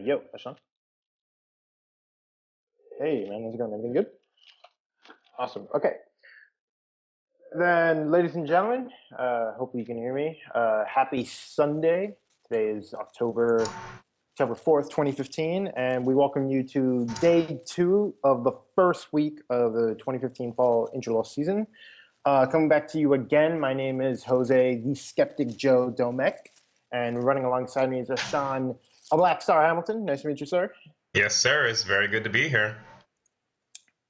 Yo, Ashan. Hey, man, how's it going? Everything good? Awesome. Okay. Then, ladies and gentlemen, hopefully you can hear me. Happy Sunday. Today is October 4th, 2015, and we welcome you to day 2 of the first week of the 2015 fall interloss season. Coming back to you again, my name is Jose, the Skeptic Joe Domek, and running alongside me is Ashan, a Black Star Hamilton. Nice to meet you, sir. Yes, sir. It's very good to be here.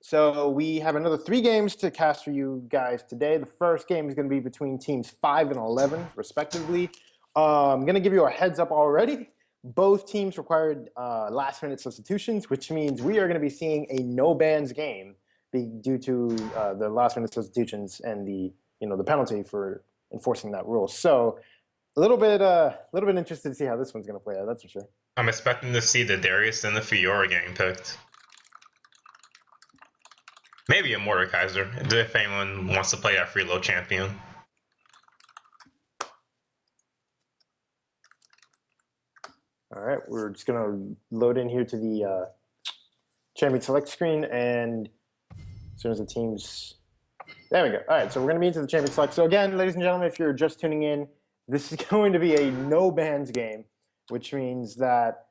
So we have another 3 games to cast for you guys today. The first game is going to be between teams 5 and 11, respectively. I'm going to give you a heads up already. Both teams required last-minute substitutions, which means we are going to be seeing a no-bans game due to the last-minute substitutions and the penalty for enforcing that rule. So a little bit interested to see how this one's going to play out. That's for sure. I'm expecting to see the Darius and the Fiora getting picked. Maybe a Mordekaiser, if anyone wants to play a freeload champion. All right, we're just going to load in here to the champion select screen, and as soon as the teams... There we go. All right, so we're going to be into the champion select. So again, ladies and gentlemen, if you're just tuning in, this is going to be a no-bans game, which means that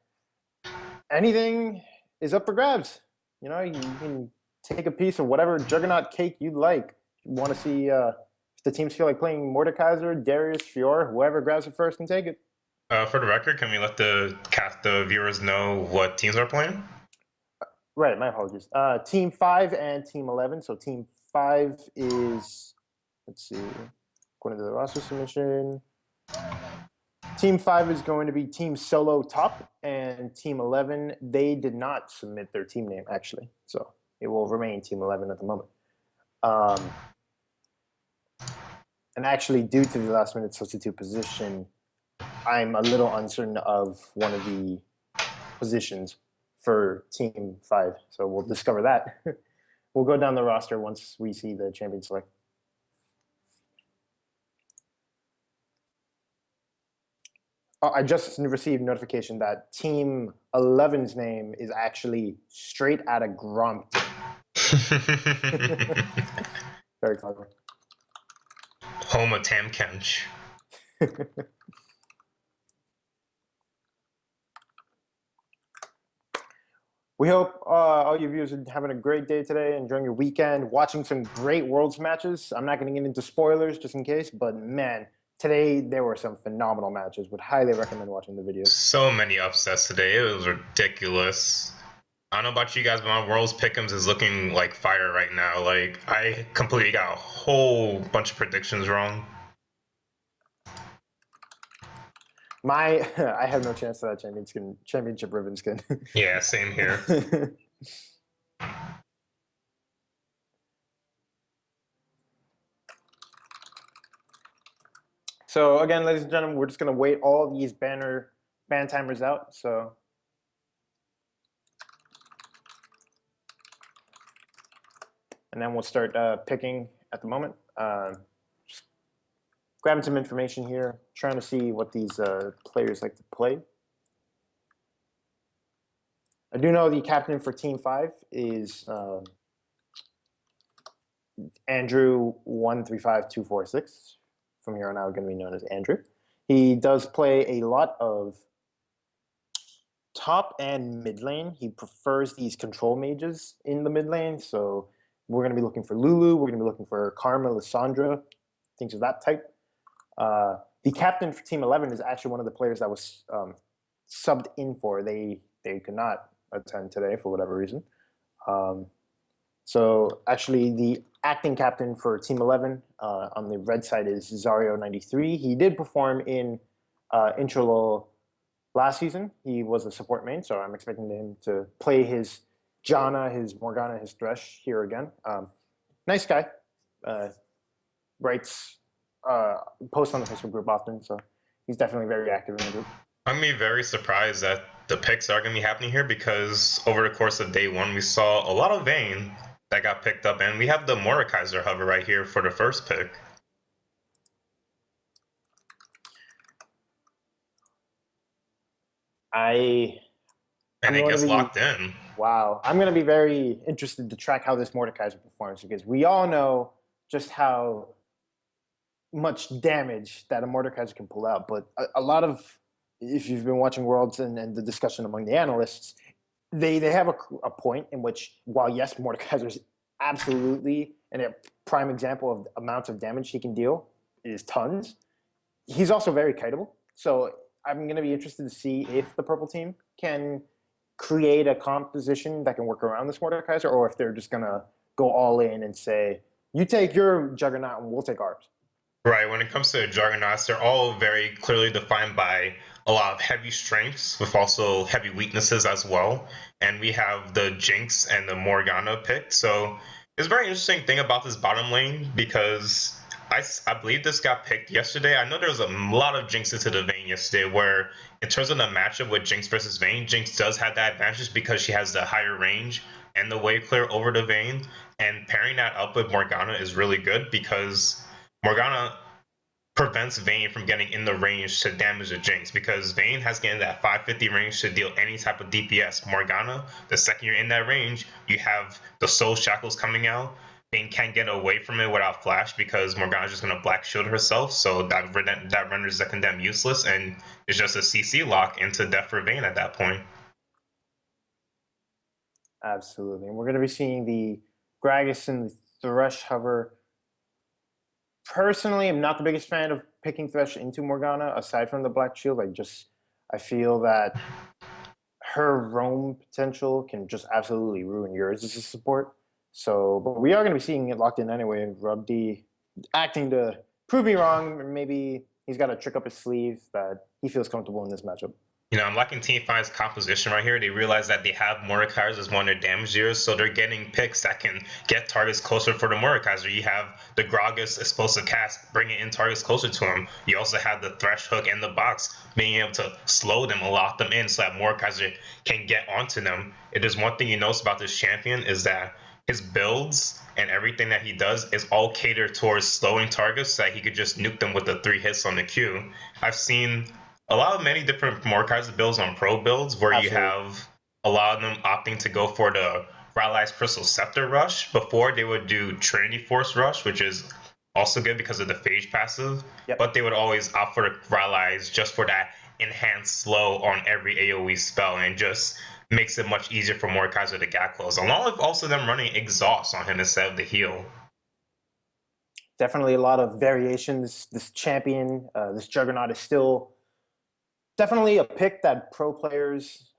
anything is up for grabs. You know, you can take a piece of whatever juggernaut cake you'd like. You want to see if the teams feel like playing Mordekaiser, Darius, Fiora, whoever grabs it first can take it. For the record, can we let the viewers know what teams are playing? Right, my apologies. Team 5 and Team 11. So Team 5 is, let's see, according to the roster submission, Team 5 is going to be TeamSoloTop, and Team 11, they did not submit their team name, actually. So it will remain Team 11 at the moment. And actually, due to the last-minute substitute position, I'm a little uncertain of one of the positions for Team 5. So we'll discover that. We'll go down the roster once we see the champion select. I just received notification that Team 11's name is actually straight out of Grompton. Very clever. Home of Tam Kench. We hope all your viewers are having a great day today, enjoying your weekend, watching some great Worlds matches. I'm not going to get into spoilers just in case, but man, today there were some phenomenal matches. Would highly recommend watching the videos. So many upsets today. It was ridiculous. I don't know about you guys, but my Worlds Pick'ems is looking like fire right now. Like, I completely got a whole bunch of predictions wrong. I have no chance to that championship ribbon skin. Yeah, same here. So again, ladies and gentlemen, we're just going to wait all these ban timers out. So and then we'll start picking at the moment. Just grabbing some information here, trying to see what these players like to play. I do know the captain for Team 5 is Andrew 135246. From here on out, going to be known as Andrew. He does play a lot of top and mid lane. He prefers these control mages in the mid lane. So we're going to be looking for Lulu. We're going to be looking for Karma, Lissandra, things of that type. The captain for Team 11 is actually one of the players that was subbed in for. They could not attend today for whatever reason. So actually, the acting captain for Team 11 on the red side is Zario93. He did perform in Interlol last season. He was a support main, so I'm expecting him to play his Janna, his Morgana, his Thresh here again. Nice guy. Writes posts on the Facebook group often, so he's definitely very active in the group. I'm going to be very surprised that the picks are going to be happening here, because over the course of day 1, we saw a lot of Vayne that got picked up, and we have the Mordekaiser hover right here for the first pick. I And I'm it going to gets be locked in. wow. I'm going to be very interested to track how this Mordekaiser performs because we all know just how much damage that a Mordekaiser can pull out. But a lot of, if you've been watching Worlds and the discussion among the analysts, they have a point in which, while yes, Mordekaiser is absolutely and a prime example of the amounts of damage he can deal is tons. He's also very kiteable. So I'm going to be interested to see if the purple team can create a composition that can work around this Mordekaiser, or if they're just going to go all in and say, you take your Juggernaut and we'll take ours. Right, when it comes to juggernauts, they're all very clearly defined by a lot of heavy strengths with also heavy weaknesses as well. And we have the Jinx and the Morgana picked. So it's a very interesting thing about this bottom lane because I believe this got picked yesterday. I know there was a lot of Jinx into the Vayne yesterday where in terms of the matchup with Jinx versus Vayne, Jinx does have that advantage because she has the higher range and the wave clear over the Vayne. And pairing that up with Morgana is really good because Morgana prevents Vayne from getting in the range to damage the Jinx because Vayne has getting that 550 range to deal any type of DPS. Morgana, the second you're in that range, you have the Soul Shackles coming out. Vayne can't get away from it without Flash because Morgana's just going to Black Shield herself, so that renders the Condemn useless, and it's just a CC lock into death for Vayne at that point. Absolutely. And we're going to be seeing the Gragas and the Thresh hover. Personally, I'm not the biggest fan of picking Thresh into Morgana, aside from the Black Shield. I feel that her roam potential can just absolutely ruin yours as a support. So, but we are going to be seeing it locked in anyway. Rob D acting to prove me wrong. Maybe he's got a trick up his sleeve that he feels comfortable in this matchup. You know, I'm liking Team 5's composition right here. They realize that they have Mordekaiser as one of their damage dealers, so they're getting picks that can get targets closer for the Mordekaiser. You have the Gragas explosive cast bringing in targets closer to him. You also have the Thresh hook and the box being able to slow them and lock them in so that Mordekaiser can get onto them. It is one thing you notice about this champion is that his builds and everything that he does is all catered towards slowing targets so that he could just nuke them with the 3 hits on the Q. I've seen a lot of many different Mordekaiser builds on pro builds where Absolutely. you have a lot of them opting to go for the Rally's Crystal Scepter rush. Before they would do Trinity Force rush, which is also good because of the phage passive, Yep. but they would always opt for the Rally's just for that enhanced slow on every AoE spell, and just makes it much easier for Mordekaiser to gap close, along with also them running exhaust on him instead of the heal. Definitely a lot of variations. This champion, this Juggernaut is still definitely a pick that pro players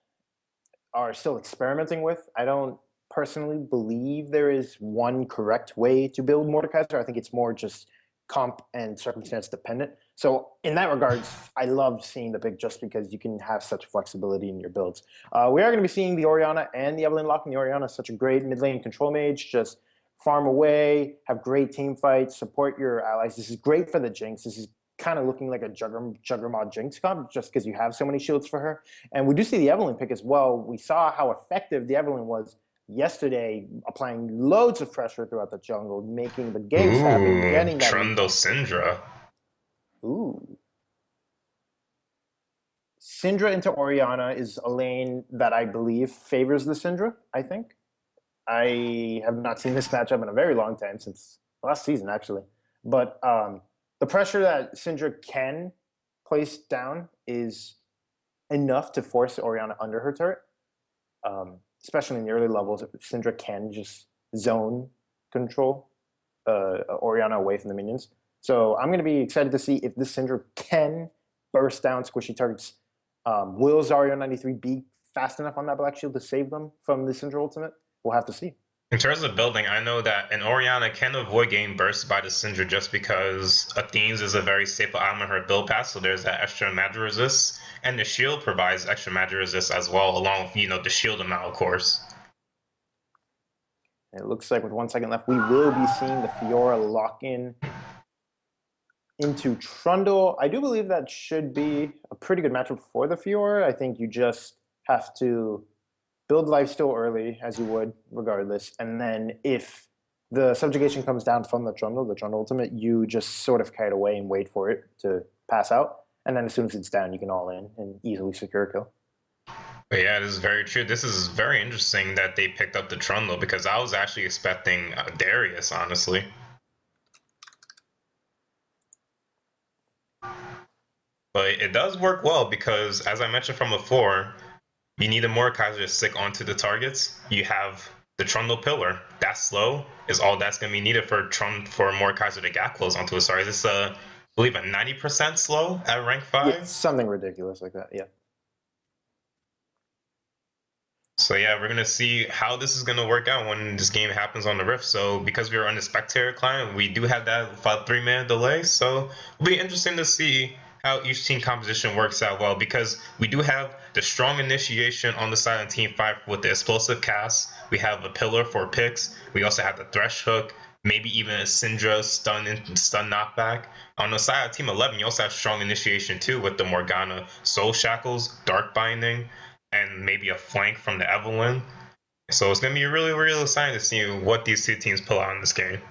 are still experimenting with. I don't personally believe there is one correct way to build Mordekaiser. I think it's more just comp and circumstance dependent. So in that regards, I love seeing the pick just because you can have such flexibility in your builds. We are going to be seeing the Orianna and the Evelynn locking. The Orianna is such a great mid lane control mage. Just farm away, have great team fights, support your allies. This is great for the Jinx. This is kind of looking like a Juggernaut Jinx comp just because you have so many shields for her. And we do see the Evelynn pick as well. We saw how effective the Evelynn was yesterday, applying loads of pressure throughout the jungle, making the ganks happen, getting that. Trundle Syndra. Ooh. Syndra into Orianna is a lane that I believe favors the Syndra, I think. I have not seen this matchup in a very long time, since last season, actually. But the pressure that Syndra can place down is enough to force Orianna under her turret. Especially in the early levels, Syndra can just zone control Orianna away from the minions. So I'm going to be excited to see if this Syndra can burst down squishy targets. Will Zarya 93 be fast enough on that Black Shield to save them from the Syndra ultimate? We'll have to see. In terms of building, I know that an Orianna can avoid getting bursted by the Syndra just because Athene's is a very staple item in her build path, so there's that extra magic resist, and the shield provides extra magic resist as well, along with, you know, the shield amount, of course. It looks like with 1 second left, we will be seeing the Fiora lock in into Trundle. I do believe that should be a pretty good matchup for the Fiora. I think you just have to build lifesteal early, as you would regardless, and then if the subjugation comes down from the Trundle ultimate, you just sort of kite away and wait for it to pass out, and then as soon as it's down, you can all in and easily secure a kill. But yeah, this is very true. This is very interesting that they picked up the Trundle because I was actually expecting Darius, honestly. But it does work well because, as I mentioned from before, you need a Mordekaiser to stick onto the targets. You have the Trundle Pillar. That slow is all that's going to be needed for Mordekaiser to gap close onto a target. This I believe a 90% slow at rank 5. Yeah, something ridiculous like that. Yeah. So yeah, we're gonna see how this is gonna work out when this game happens on the Rift. So because we are on the spectator client, we do have that about 3 minute delay. So it'll be interesting to see how each team composition works out well because we do have the strong initiation on the side of Team 5 with the explosive cast. We have a pillar for picks. We also have the thresh hook, maybe even a Syndra stun knockback. On the side of Team 11, you also have strong initiation too with the Morgana Soul Shackles, Dark Binding, and maybe a flank from the Evelyn. So it's going to be really, really exciting to see what these two teams pull out in this game.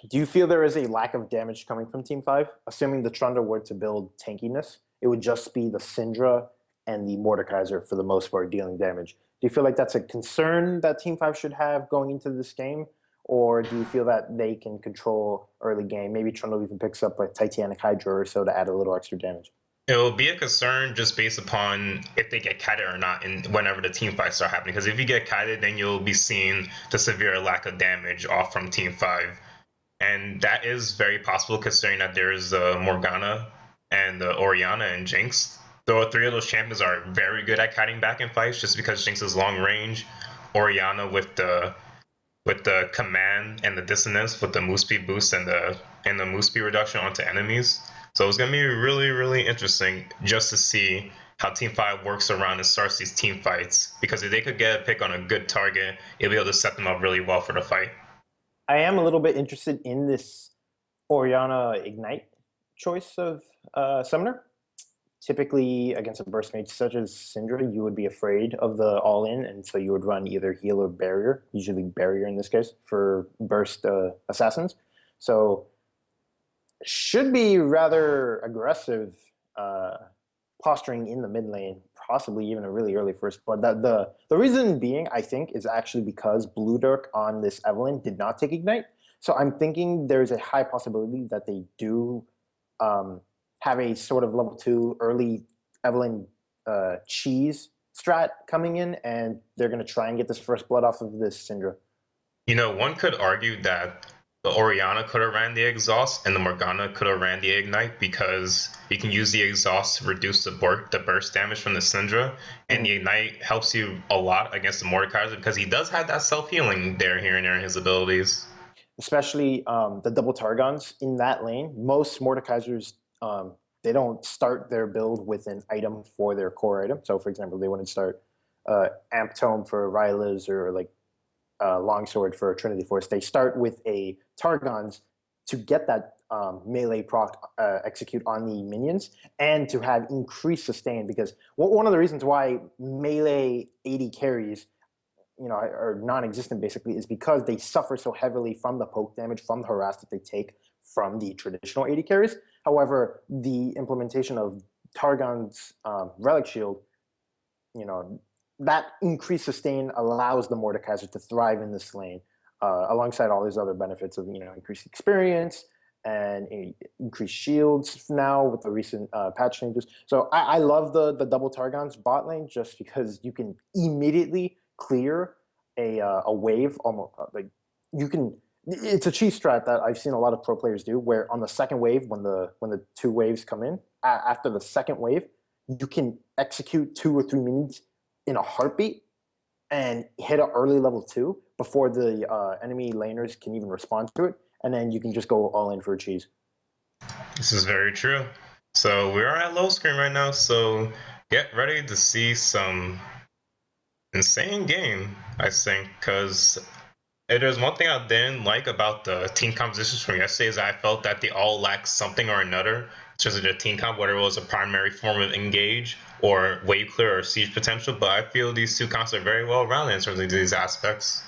Do you feel there is a lack of damage coming from Team 5? Assuming the Trundle were to build tankiness, it would just be the Syndra and the Mordekaiser for the most part dealing damage. Do you feel like that's a concern that Team 5 should have going into this game? Or do you feel that they can control early game? Maybe Trundle even picks up a Titanic Hydra or so to add a little extra damage. It'll be a concern just based upon if they get kited or not, and whenever the team fights start happening. Because if you get kited, then you'll be seeing the severe lack of damage off from Team 5, and that is very possible considering that there is Morgana and Orianna and Jinx. Though 3 of those champions are very good at kiting back in fights, just because Jinx is long range, Orianna with the command and the dissonance with the move speed boost and the move speed reduction onto enemies. So it's gonna be really, really interesting just to see how Team 5 works around and starts these team fights. Because if they could get a pick on a good target, it'll be able to set them up really well for the fight. I am a little bit interested in this Orianna Ignite choice of Summoner. Typically, against a burst mage such as Syndra, you would be afraid of the all-in, and so you would run either heal or barrier, usually barrier in this case, for burst assassins. So should be rather aggressive posturing in the mid lane, possibly even a really early first blood. The reason being, I think, is actually because Blue Dirk on this Evelyn did not take Ignite. So I'm thinking there's a high possibility that they do have a sort of level 2 early Evelyn cheese strat coming in, and they're going to try and get this first blood off of this Syndra. You know, one could argue that the Orianna could have ran the exhaust and the Morgana could have ran the ignite because you can use the exhaust to reduce the burst damage from the Syndra, and the ignite helps you a lot against the Mordekaiser because he does have that self-healing there here and there in his abilities. Especially the double Targons in that lane. Most Mordekaisers, they don't start their build with an item for their core item. So for example, they wouldn't start Amp Tome for Rylas or like Longsword for Trinity Force. They start with a Targons to get that melee proc execute on the minions and to have increased sustain, because one of the reasons why melee AD carries are non-existent basically is because they suffer so heavily from the poke damage, from the harass that they take from the traditional AD carries. However, the implementation of Targon's Relic Shield, that increased sustain allows the Mordekaiser to thrive in this lane, alongside all these other benefits of increased experience and increased shields now with the recent patch changes. So I love the double Targon's bot lane just because you can immediately clear a wave, almost like you can. It's a cheese strat that I've seen a lot of pro players do, where on the second wave, when the 2 waves come in, after the second wave, you can execute 2 or 3 minions in a heartbeat and hit an early level 2 before the enemy laners can even respond to it, and then you can just go all in for a cheese. This is very true. So we are at low screen right now, so get ready to see some insane game, I think, because there's one thing I didn't like about the team compositions from yesterday is I felt that they all lacked something or another in terms of their team comp, whether it was a primary form of engage or wave clear or siege potential. But I feel these two comps are very well rounded in terms of these aspects.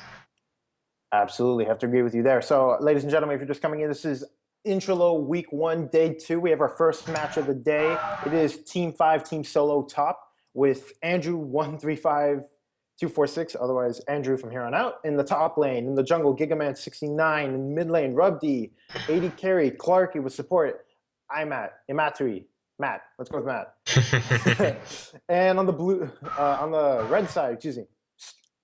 Absolutely, have to agree with you there. So, ladies and gentlemen, if you're just coming in, this is Intralo Week 1, Day 2. We have our first match of the day. It is Team 5, TeamSoloTop, with Andrew 135246, otherwise Andrew from here on out. In the top lane, in the jungle, Gigaman 69. In mid lane, Rubd, 80 carry, Clarky with support. Imatui. Matt. Let's go with Matt. And on the red side, excuse me,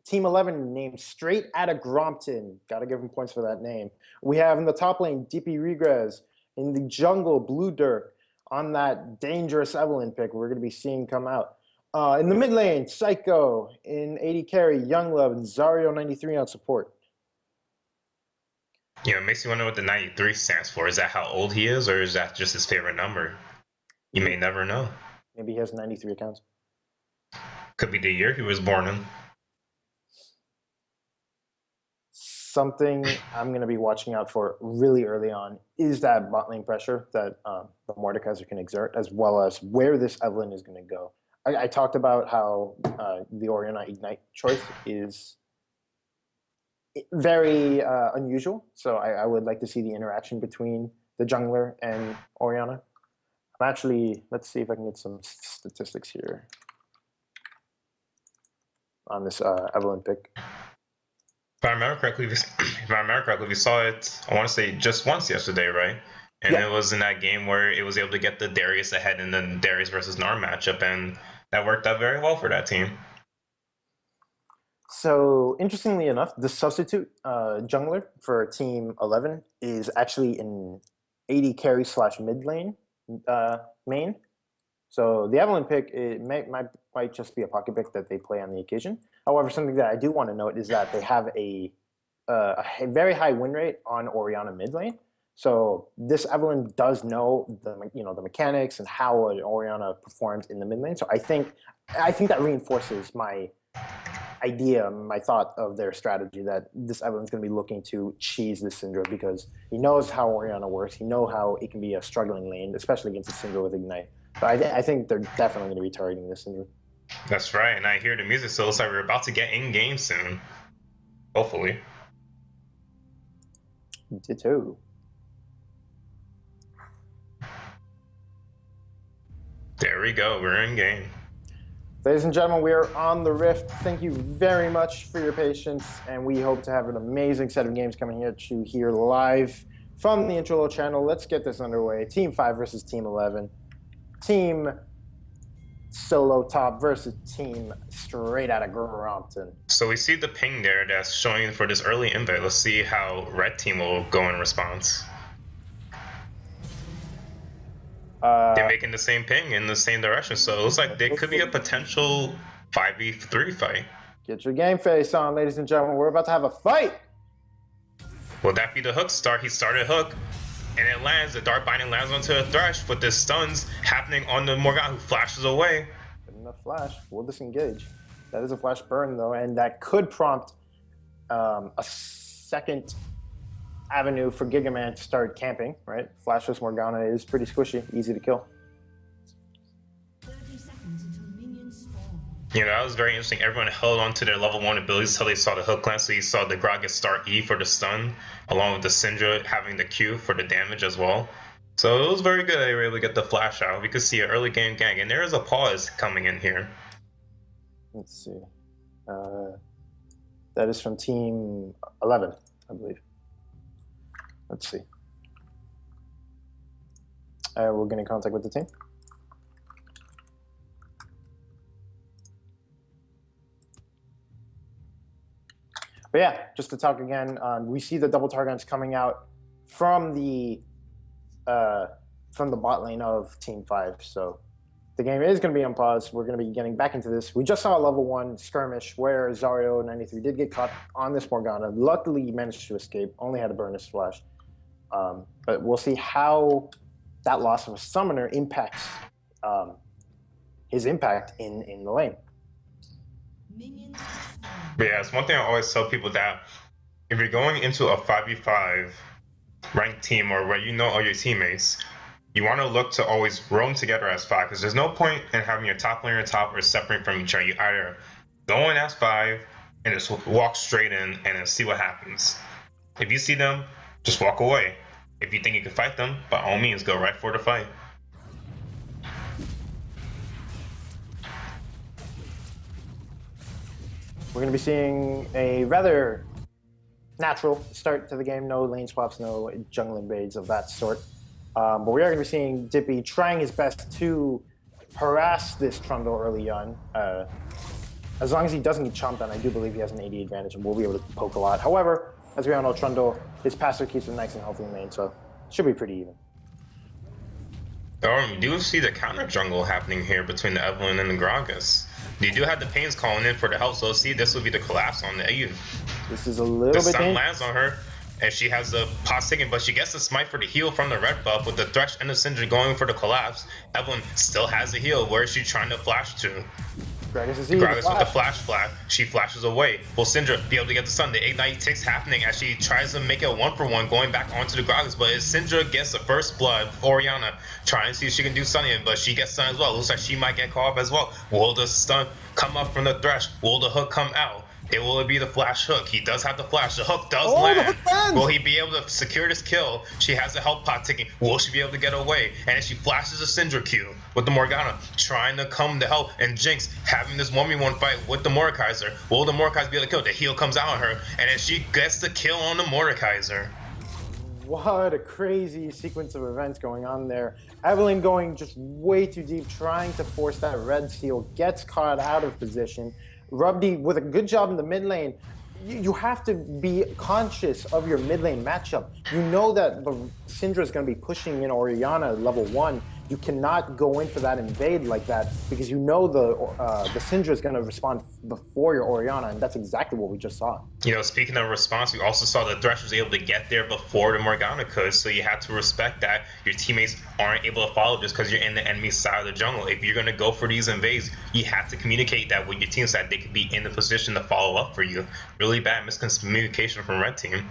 Team 11 named Straight Outta Grompton. Gotta give him points for that name. We have in the top lane, DP Regrez. In the jungle, Blue Dirk. On that dangerous Evelyn pick we're going to be seeing come out. In the mid lane, Psycho. In 80 carry, Young Love. And Zario 93 on support. You know, it makes you wonder what the 93 stands for. Is that how old he is, or is that just his favorite number? You may never know. Maybe he has 93 accounts. Could be the year he was born in. Something I'm going to be watching out for really early on is that bot lane pressure that the Mordekaiser can exert, as well as where this Evelyn is going to go. I talked about how the Orianna Ignite choice is very unusual, so I would like to see the interaction between the jungler and Orianna. I'm actually, let's see if I can get some statistics here on this Evelyn pick. If I remember correctly, we saw it, I want to say, just once yesterday, right? And yeah. It was in that game where it was able to get the Darius ahead in the Darius versus Gnar matchup, and that worked out very well for that team. So, interestingly enough, the substitute jungler for Team 11 is actually in 80 carry / mid lane main. So the Evelyn pick, it might just be a pocket pick that they play on the occasion. However, something that I do want to note is that they have a very high win rate on Orianna mid lane. So this Evelyn does know the mechanics and how an Orianna performs in the mid lane. So I think that reinforces my thought of their strategy that this Evelyn's going to be looking to cheese this Syndra because he knows how Orianna works. He knows how it can be a struggling lane, especially against a Syndra with Ignite. But I think they're definitely going to be targeting this Syndra. That's right, and I hear the music, so it's like we're about to get in game soon. Hopefully. Ditto. There we go, we're in game. Ladies and gentlemen, we are on the Rift. Thank you very much for your patience, and we hope to have an amazing set of games coming here to hear live from the Introlo channel. Let's get this underway. Team 5 versus Team 11. TeamSoloTop versus Team Straight Outta Grompton. So we see the ping there that's showing for this early invite. Let's see how Red Team will go in response. They're making the same ping in the same direction, so it looks like there could be a potential 5v3 fight. Get your game face on, ladies and gentlemen. We're about to have a fight. Will that be the hook start? He started hook, and it lands. The Dark Binding lands onto a Thresh, with the stuns happening on the Morgana, who flashes away. Good enough flash. We'll disengage. That is a flash burn, though, and that could prompt a second avenue for Gigaman to start camping, right? Flashless Morgana is pretty squishy, easy to kill. 30 seconds until minions spawn. You know, that was very interesting. Everyone held on to their level 1 abilities until they saw the hook lance. So you saw the Grog get start E for the stun, along with the Syndra having the Q for the damage as well. So it was very good they were able to get the flash out. We could see an early game gang, and there is a pause coming in here. Let's see. That is from Team 11, I believe. Let's see. We'll get in contact with the team. But yeah, just to talk again, we see the double targets coming out from the bot lane of Team 5. So the game is going to be on pause. We're going to be getting back into this. We just saw a level 1 skirmish where Zario 93 did get caught on this Morgana. Luckily, he managed to escape. Only had to burn his flash. But we'll see how that loss of a summoner impacts his impact in the lane. Minions But yeah, it's one thing I always tell people that if you're going into a 5v5 ranked team or where you know all your teammates, you want to look to always roam together as 5, because there's no point in having your top laner top or separating from each other. You either go in as 5 and just walk straight in and then see what happens. If you see them, just walk away. If you think you can fight them, by all means, go right for the fight. We're going to be seeing a rather natural start to the game. No lane swaps, no jungle invades of that sort. But we are going to be seeing Dippy trying his best to harass this Trundle early on. As long as he doesn't get chomped on, I do believe he has an AD advantage and will be able to poke a lot. However, as we all know, Trundle, his passive keeps him nice and healthy in lane, so it should be pretty even. We do see the counter jungle happening here between the Evelynn and the Gragas. You do have the Pains calling in for the help, so see, this will be the collapse on the Eve. This is a little The bit stun dangerous. lands on her, and she has the pot sticking, but she gets the smite for the heal from the red buff with the Thresh and the Syndra going for the collapse. Evelynn still has the heal. Where is she trying to flash to? Gragas is Gragas with the flash. She flashes away. Will Syndra be able to get the stun? The ignite ticks happening as she tries to make it 1-for-1 going back onto the Gragas, but as Syndra gets the first blood, Orianna trying to see if she can do stunning, but she gets stunned as well. Looks like she might get caught up as well. Will the stun come up from the Thresh? Will the hook come out? It will be the flash hook. He does have the flash. The hook does land. Will he be able to secure this kill? She has the health pot ticking. Will she be able to get away? And then she flashes a Syndra Q with the Morgana, trying to come to help. And Jinx having this 1v1 fight with the Mordekaiser. Will the Mordekaiser be able to kill? The heal comes out on her, and then she gets the kill on the Mordekaiser. What a crazy sequence of events going on there. Evelynn going just way too deep, trying to force that red seal, gets caught out of position. Rubdi with a good job in the mid lane. You have to be conscious of your mid lane matchup. You know that the Syndra is going to be pushing in Orianna level 1. You cannot go in for that invade like that because you know the Syndra is going to respond before your Orianna, and that's exactly what we just saw. You know, speaking of response, we also saw the Thresh was able to get there before the Morgana could, so you have to respect that your teammates aren't able to follow just because you're in the enemy side of the jungle. If you're going to go for these invades, you have to communicate that with your team so that they could be in the position to follow up for you. Really bad miscommunication from Red Team.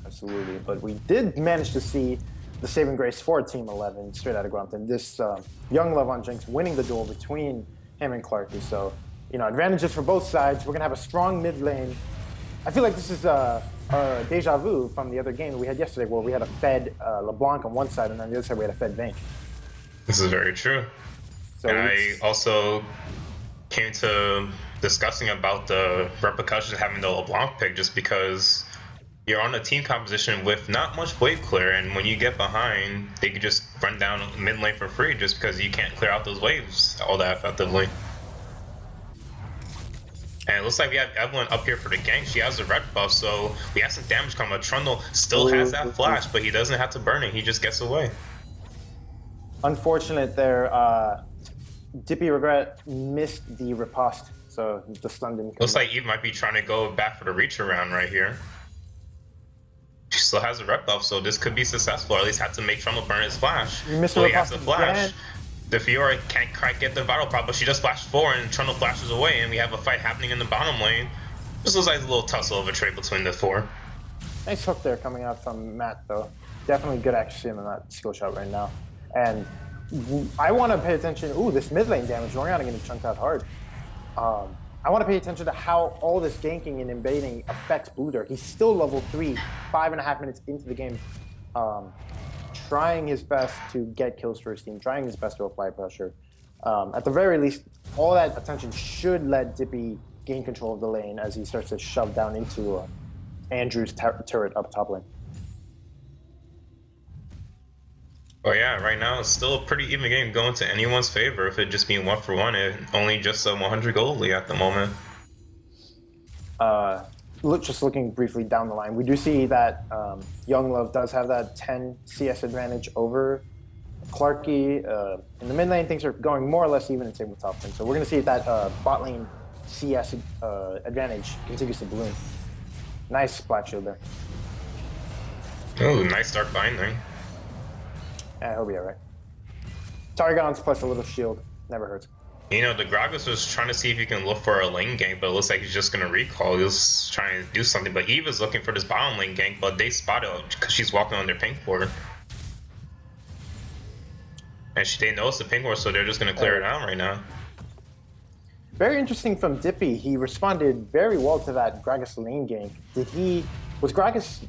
Absolutely, but we did manage to see the saving grace for Team 11 straight out of Grompton. This young love on Jinx winning the duel between him and Clarky. So, you know, advantages for both sides. We're going to have a strong mid lane. I feel like this is a deja vu from the other game that we had yesterday where we had a fed LeBlanc on one side and on the other side we had a fed Vayne. This is very true. So and I also came to discussing about the repercussions of having the LeBlanc pick just because you're on a team composition with not much wave clear, and when you get behind, they could just run down mid lane for free just because you can't clear out those waves all that effectively. And it looks like we have Evelynn up here for the gank. She has the red buff, so we have some damage coming. Trundle still has that flash, but he doesn't have to burn it. He just gets away. Unfortunate there. Dippy Regret missed the riposte, so the stun didn't come. Looks like Eve might be trying to go back for the reach around right here. She still has a red buff, so this could be successful, or at least have to make Trundle burn his flash. You missed So the he has to riposte flash. again. The Fiora can't quite get the vital prop, but she just flashed forward and Trundle flashes away, and we have a fight happening in the bottom lane. This looks like a little tussle of a trade between the four. Nice hook there coming out from Matt, though. Definitely good accuracy on that skill shot right now. And I want to pay attention. Ooh, this mid lane damage. Orianna getting chunked out hard. I want to pay attention to how all this ganking and invading affects Blue Dirk. He's still level 3, 5.5 minutes into the game, trying his best to get kills for his team, trying his best to apply pressure. At the very least, all that attention should let Dippy gain control of the lane as he starts to shove down into Andrew's turret up top lane. Oh yeah, right now it's still a pretty even game going to anyone's favor if it just being 1-for-1 and only just a 100 gold lead at the moment. Just looking briefly down the line, we do see that Young Love does have that 10 CS advantage over Clarky. In the mid lane, things are going more or less even, and same with top lane. So we're going to see that bot lane CS advantage continues to bloom. Nice Black Shield there. Oh, nice Dark Binding. He'll be alright. Targon's plus a little shield. Never hurts. You know, the Gragas was trying to see if he can look for a lane gank, but it looks like he's just going to recall. He was trying to do something, but Eve is looking for this bottom lane gank, but they spot her because she's walking on their pink ward. And they notice the pink ward, so they're just going to clear it out right now. Very interesting from Dippy. He responded very well to that Gragas lane gank. Was Gragas,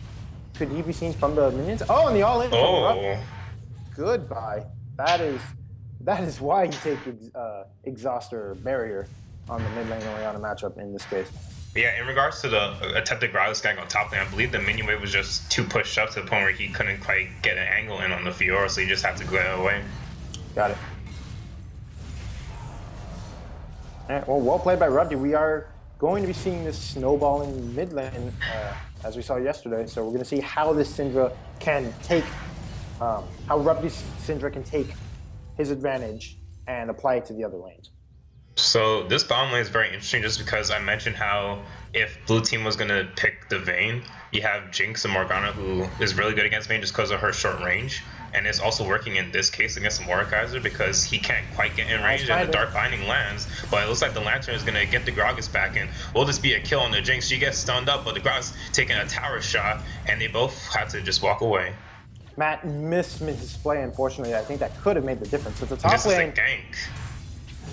could he be seen from the minions? Oh, and the all-in. Oh. Goodbye. That is why you take Exhauster Barrier on the mid lane Orianna matchup in this case. Yeah, in regards to the attempted Gragas gang on top lane, I believe the minion wave was just too pushed up to the point where he couldn't quite get an angle in on the Fiora, so he just had to go away. Got it. All right, well played by WD. We are going to be seeing this snowballing mid lane as we saw yesterday. So we're going to see how this Syndra can take, how WD's Syndra can take his advantage and apply it to the other lanes. So this bottom lane is very interesting just because I mentioned how if blue team was going to pick the Vayne, you have Jinx and Morgana who is really good against Vayne just because of her short range. And it's also working in this case against the Mordekaiser because he can't quite get in range and the Dark Binding lands. But it looks like the Lantern is going to get the Gragas back in. Will this be a kill on the Jinx? She gets stunned up, but the Gragas taking a tower shot and they both have to just walk away. Matt missed his play, unfortunately. I think that could have made the difference. At the top lane, this is a gank.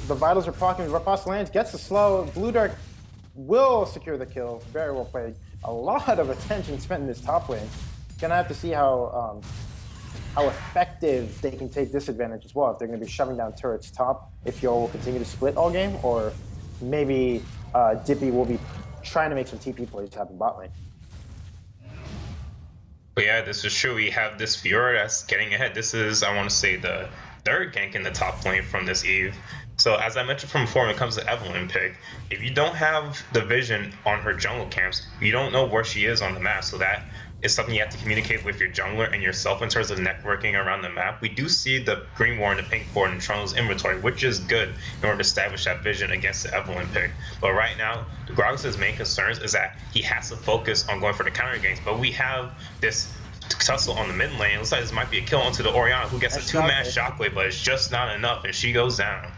The Vitals are proccing. Riposte lands, gets the slow. Blue Dark will secure the kill. Very well played. A lot of attention spent in this top lane. Gonna have to see how effective they can take this advantage as well. If they're gonna be shoving down turrets top, if Yo will continue to split all game, or maybe Dippy will be trying to make some TP plays happen bot lane. But yeah, this is true. We have this Fiora that's getting ahead. This is, I want to say, the third gank in the top lane from this Eve. So as I mentioned from before, when it comes to Evelynn pick, if you don't have the vision on her jungle camps, you don't know where she is on the map. So that is something you have to communicate with your jungler and yourself in terms of networking around the map. We do see the green ward and the pink ward in Trundle's inventory, which is good in order to establish that vision against the Evelynn pick. But right now, Gragas' main concerns is that he has to focus on going for the counter ganks. But we have this tussle on the mid lane. It looks like this might be a kill onto the Orianna, who gets a two-man shockwave, but it's just not enough, and she goes down.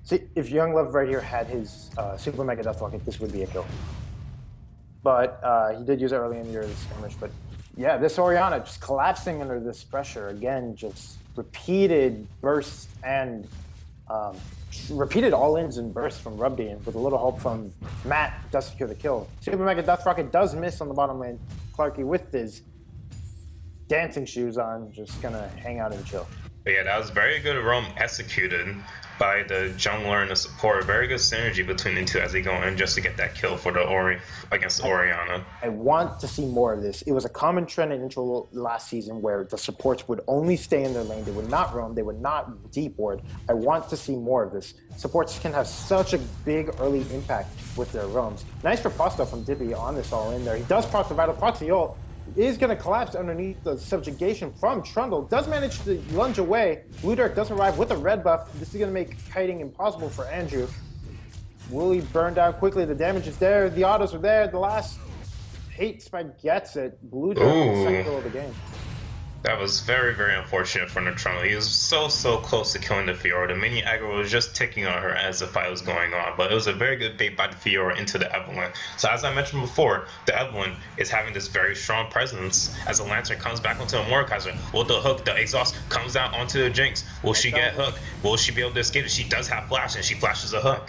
See, if Young Love right here had his Super Mega Death Rocket, this would be a kill. But he did use it early in the year of the skirmish. But yeah, this Orianna just collapsing under this pressure. Again, just repeated bursts and repeated all-ins and bursts from Rubdi, and with a little help from Matt, does secure the kill. Super Mega Death Rocket does miss on the bottom lane. Clarky with his dancing shoes on, just gonna hang out and chill. But yeah, that was very good roam executed by the jungler and the support. Very good synergy between the two as they go in just to get that kill for the against Orianna. I want to see more of this. It was a common trend in intro last season where the supports would only stay in their lane. They would not roam. They would not deep ward. I want to see more of this. Supports can have such a big early impact with their roams. Nice riposte from Dippy on this all in there. He does proc the Vital Proc the ult. Is going to collapse underneath the subjugation from Trundle. Does manage to lunge away. Blue Dark does arrive with a red buff. This is going to make kiting impossible for Andrew. Will he burn down quickly? The damage is there. The autos are there. The last hate spike gets it. Blue Dark in the second kill of the game. That was very, very unfortunate for the Trundle. He was so close to killing the Fiora. The minion aggro was just ticking on her as the fight was going on, but it was a very good bait by the Fiora into the Evelynn. So as I mentioned before, the Evelynn is having this very strong presence as the Lantern comes back onto the Mordekaiser. Will the hook, the exhaust comes down onto the Jinx? Will she get hooked? Will she be able to escape it? She does have flash, and she flashes a hook.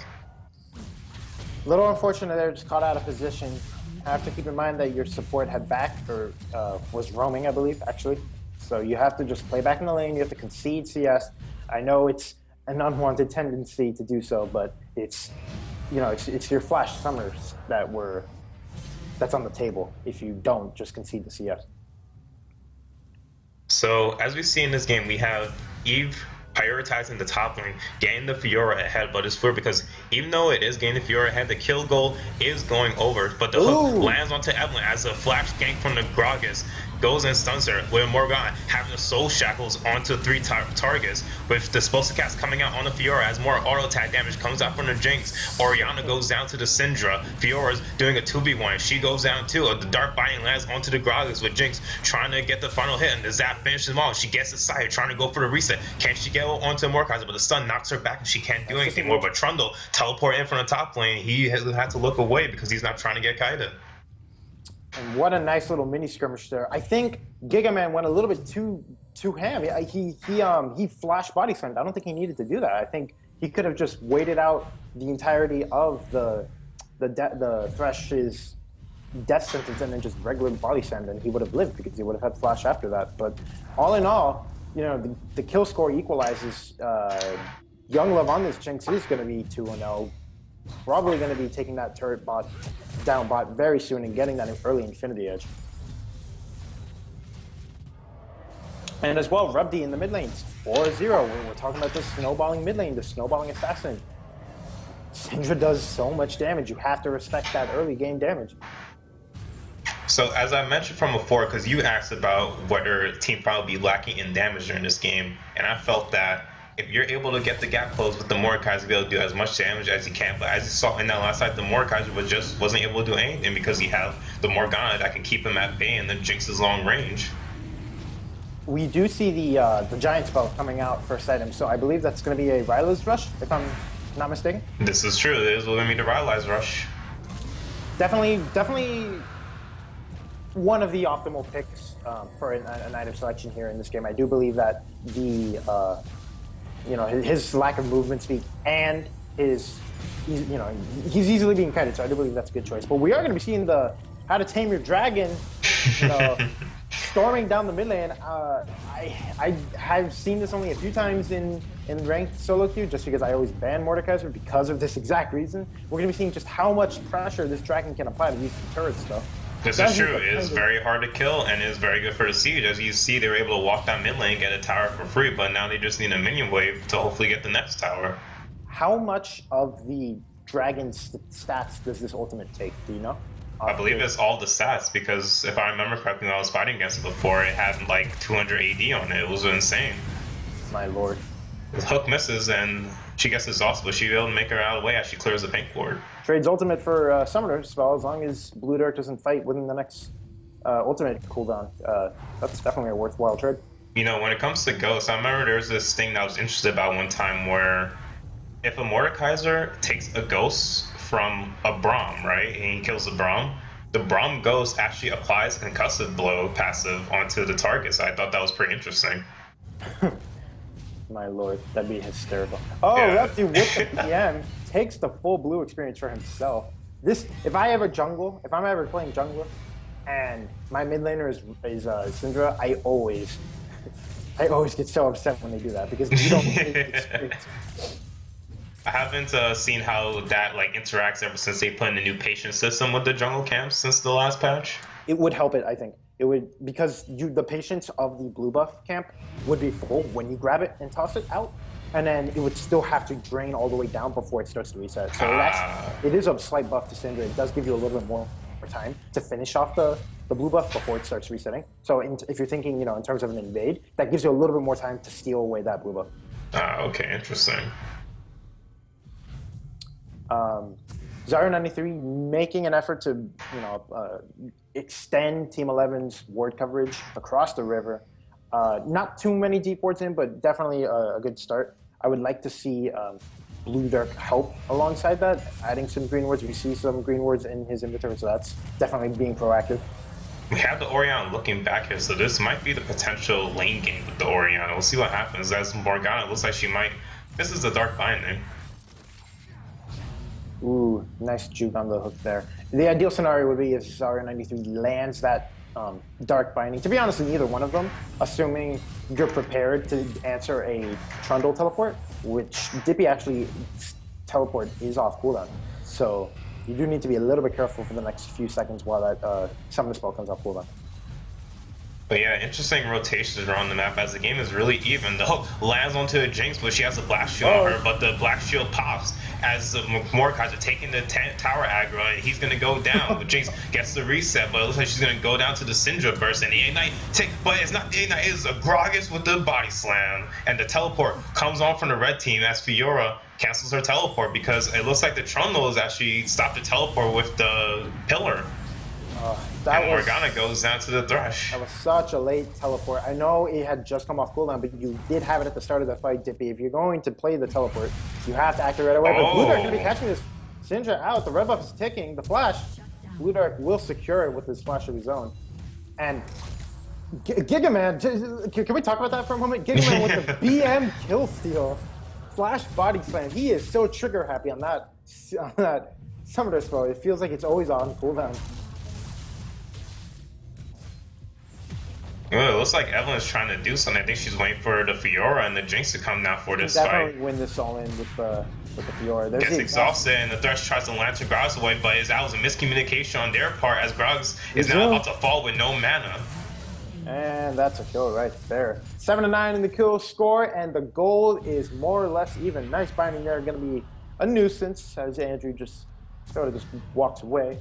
Little unfortunate there, just caught out of position. Have to keep in mind that your support had back, or was roaming, I believe, actually. So you have to just play back in the lane. You have to concede CS. I know it's an unwanted tendency to do so, but it's, you know, it's your flash summers that's on the table if you don't just concede the CS. So as we see in this game, we have Eve prioritizing the top lane, getting the Fiora ahead, but it's weird because even though it is getting the Fiora ahead, the kill goal is going over, but the hook lands onto Evelynn as a flash gank from the Gragas goes and stuns her, with Morgana having the soul shackles onto 3 targets, with the explosive cast coming out on the Fiora as more auto attack damage comes out from the Jinx. Orianna goes down to the Syndra. Fiora's doing a 2v1. She goes down too. The Dark Binding lands onto the Gragas with Jinx trying to get the final hit, and the Zap finishes them off. She gets aside, trying to go for the reset. Can she get onto Mordekaiser, but the stun knocks her back and she can't do anything more. But Trundle teleport in from the top lane. He has had to look away because he's not trying to get kited. And what a nice little mini skirmish there. I think Giga Man went a little bit too ham. He flashed body slammed. I don't think he needed to do that. I think he could have just waited out the entirety of the Thresh's death sentence and then just regular body slammed, and he would have lived because he would have had flash after that. But all in all, you know, the kill score equalizes. Young Love on this Jinx is going to be 2-0. probably going to be taking that turret bot down bot very soon and getting that early Infinity Edge. And as well, Rubdi in the mid lanes, 4-0. We're talking about this snowballing mid lane, the snowballing assassin. Syndra does so much damage. You have to respect that early game damage. So as I mentioned from before, because you asked about whether Team Fight will be lacking in damage during this game, and I felt that if you're able to get the gap closed with the Mordekaiser, be able to do as much damage as you can. But as you saw in that last fight, the Mordekaiser wasn't able to do anything because you have the Morgana that can keep him at bay and then Jinx's long range. We do see the giant spell coming out first item, so I believe that's going to be a Ryla's Rush, if I'm not mistaken. This is true. It is going to be the Rylai's Rush. Definitely one of the optimal picks for an item selection here in this game. I do believe that the his lack of movement speed and he's easily being kited, so I do believe that's a good choice. But we are going to be seeing the How to Tame Your Dragon, storming down the mid lane. I have seen this only a few times in ranked solo queue, just because I always ban Mordekaiser because of this exact reason. We're going to be seeing just how much pressure this dragon can apply to these turret stuff. This is true. It is very hard to kill and it is very good for the siege. As you see, they were able to walk down mid lane, get a tower for free, but now they just need a minion wave to hopefully get the next tower. How much of the dragon's stats does this ultimate take? Do you know? I believe it's all the stats, because if I remember correctly, when I was fighting against it before, it had like 200 AD on it. It was insane. My lord. The hook misses and she gets exhausted, but she'll be able to make her out of the way as she clears the paint board. Trade's ultimate for Summoner spell, as long as Blue Dark doesn't fight within the next ultimate cooldown. That's definitely a worthwhile trade. You know, when it comes to Ghost, I remember there was this thing that I was interested about one time where if a Mordekaiser takes a Ghost from a Braum, right, and he kills the Braum Ghost actually applies a concussive blow passive onto the target, so I thought that was pretty interesting. My lord, that'd be hysterical. Oh, Yeah. Lefty with the PM takes the full blue experience for himself. If I'm ever playing jungler, and my mid laner is Syndra, I always get so upset when they do that because we don't get the experience. I haven't seen how that interacts ever since they put in the new patient system with the jungle camps since the last patch. It would help it, I think. It would, because the patience of the blue buff camp would be full when you grab it and toss it out, and then it would still have to drain all the way down before it starts to reset. So it is a slight buff to Syndra. It does give you a little bit more time to finish off the blue buff before it starts resetting. So if you're thinking, in terms of an invade, that gives you a little bit more time to steal away that blue buff. Okay, interesting. Zarya93 making an effort to, extend Team 11's ward coverage across the river. Not too many deep wards in, but definitely a good start. I would like to see Blue Dark help alongside that, adding some green wards. We see some green wards in his inventory, so that's definitely being proactive. We have the Orion looking back here, so this might be the potential lane game with the Orion. We'll see what happens. As Morgana, it looks like she might. This is the Dark Binding. Ooh, nice juke on the hook there. The ideal scenario would be if Zarya93 lands that Dark Binding. To be honest, in either one of them, assuming you're prepared to answer a Trundle teleport, which Dippy actually teleport is off cooldown. So you do need to be a little bit careful for the next few seconds while that summon spell comes off cooldown. But yeah, interesting rotations around the map as the game is really even. The hook lands onto a Jinx, but she has a Black Shield on her, but the Black Shield pops as Mordekaiser taking the tower aggro, and he's going to go down. The Jinx gets the reset, but it looks like she's going to go down to the Syndra burst, and the Ignite but it's not the Ignite, it's a Gragas with the body slam. And the teleport comes on from the red team as Fiora cancels her teleport because it looks like the Trundle has actually stopped the teleport with the pillar. And Morgana goes down to the Thresh. That was such a late teleport. I know it had just come off cooldown, but you did have it at the start of the fight, Dippy. If you're going to play the teleport, you have to activate right away. But Blue Dark going to be catching this Syndra out. The red buff is ticking. The flash. Blue Dark will secure it with his flash of his own. And Gigaman, can we talk about that for a moment? Gigaman with the BM kill steal. Flash body slam. He is so trigger happy on that summoner spell. It feels like it's always on cooldown. Well, it looks like Evelyn's trying to do something. I think she's waiting for the Fiora and the Jinx to come down for this fight. Definitely win this all in with with the Fiora. There's Gets the exhausted, and the Thresh tries to lantern Grogs away, but that was a miscommunication on their part as Grogs is now about to fall with no mana. And that's a kill right there. 7-9 in the kill score, and the goal is more or less even. Nice binding there, going to be a nuisance as Andrew just sort of just walks away.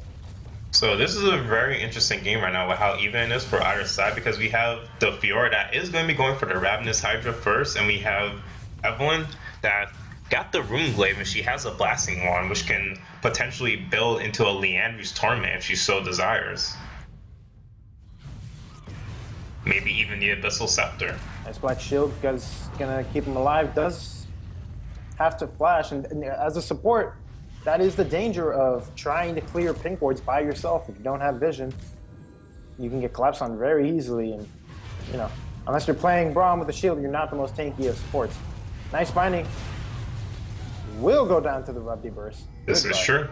So this is a very interesting game right now with how even it is for either side, because we have the Fiora that is going to be going for the Ravenous Hydra first, and we have Evelyn that got the Rune Glaive, and she has a Blasting Wand, which can potentially build into a Leandry's Torment if she so desires. Maybe even the Abyssal Scepter. Nice Black Shield, because gonna keep him alive, does have to flash, and as a support, that is the danger of trying to clear pink wards by yourself. If you don't have vision, you can get collapsed on very easily, and you know, unless you're playing Braum with a shield, you're not the most tanky of supports. Nice binding. Will go down to the Rubdy Burst. This is true.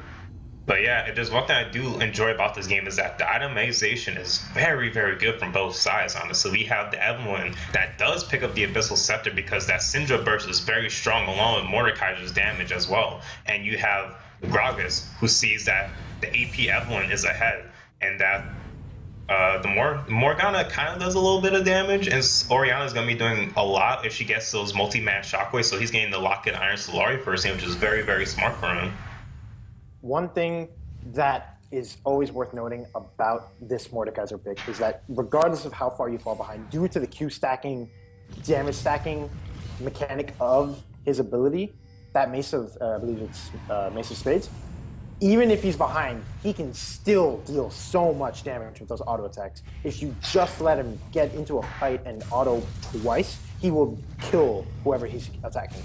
But yeah, if there's one thing I do enjoy about this game is that the itemization is very, very good from both sides, honestly. We have the Evelyn that does pick up the Abyssal Scepter because that Syndra burst is very strong along with Mordekaiser's damage as well. And you have Gragas who sees that the AP Evelyn is ahead and that the Morgana kind of does a little bit of damage, and Orianna's going to be doing a lot if she gets those multi-man shockwaves, so he's getting the Locket Iron Solari first, which is very, very smart for him. One thing that is always worth noting about this Mordekaiser pick is that regardless of how far you fall behind, due to the Q stacking, damage stacking mechanic of his ability, that Mace of, I believe it's Mace of Spades, even if he's behind, he can still deal so much damage with those auto attacks. If you just let him get into a fight and auto twice, he will kill whoever he's attacking.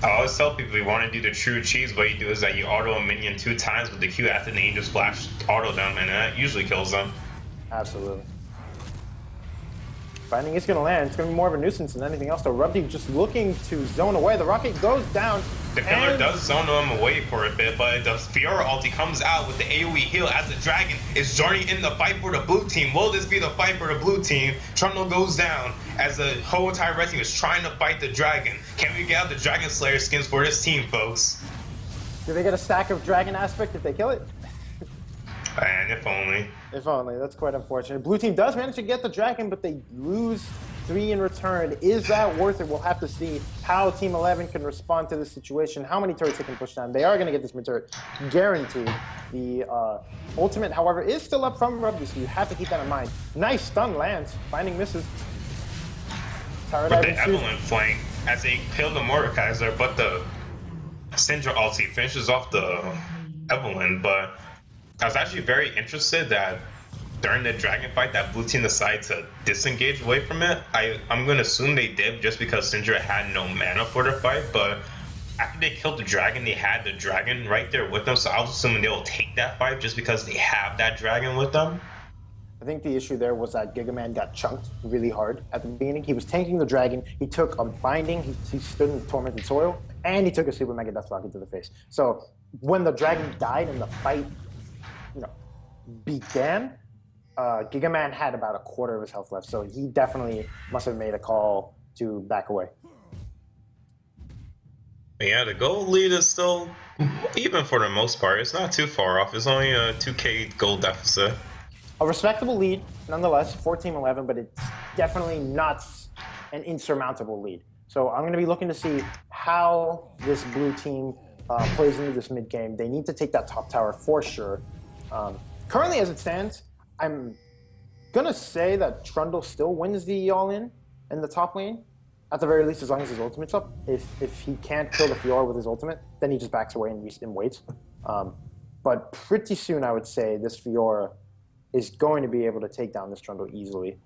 I always tell people if you want to do the true cheese, what you do is that you auto a minion 2 times with the Q after the Angel Splash auto them, and that usually kills them. Absolutely. Binding is going to land. It's going to be more of a nuisance than anything else. So Rubdy just looking to zone away. The rocket goes down. The pillar does zone him away for a bit, but the Fiora ulti comes out with the AoE heal as the dragon is joining in the fight for the blue team. Will this be the fight for the blue team? Trundle goes down as the whole entire red team is trying to fight the dragon. Can we get out the Dragon Slayer skins for this team, folks? Do they get a stack of dragon aspect if they kill it? And if only. If only. That's quite unfortunate. Blue team does manage to get the dragon, but they lose 3 in return. Is that worth it? We'll have to see how Team 11 can respond to this situation, how many turrets they can push down. They are going to get this mid-turret guaranteed. The ultimate, however, is still up from Rubby, so you have to keep that in mind. Nice stun lands. Finding misses. But the Evelyn flank, as they kill the Mordekaiser, but the Syndra ulti finishes off the Evelyn, but I was actually very interested that during the dragon fight that blue team decided to disengage away from it. I'm going to assume they did just because Syndra had no mana for the fight, but after they killed the dragon, they had the dragon right there with them, so I was assuming they will take that fight just because they have that dragon with them. I think the issue there was that Gigaman got chunked really hard at the beginning. He was tanking the dragon, he took a binding, he stood in Tormented Soil, and he took a Super Mega Death Rocket to the face. So when the dragon died and the fight began, Gigaman had about a quarter of his health left, so he definitely must have made a call to back away. Yeah, the gold lead is still even for the most part. It's not too far off. It's only a 2k gold deficit. A respectable lead, nonetheless, for Team 11, but it's definitely not an insurmountable lead. So I'm going to be looking to see how this blue team plays into this mid game. They need to take that top tower for sure. Currently, as it stands, I'm going to say that Trundle still wins the all-in the top lane, at the very least, as long as his ultimate's up. If he can't kill the Fiora with his ultimate, then he just backs away and waits. But pretty soon, I would say this Fiora is going to be able to take down this Trundle easily.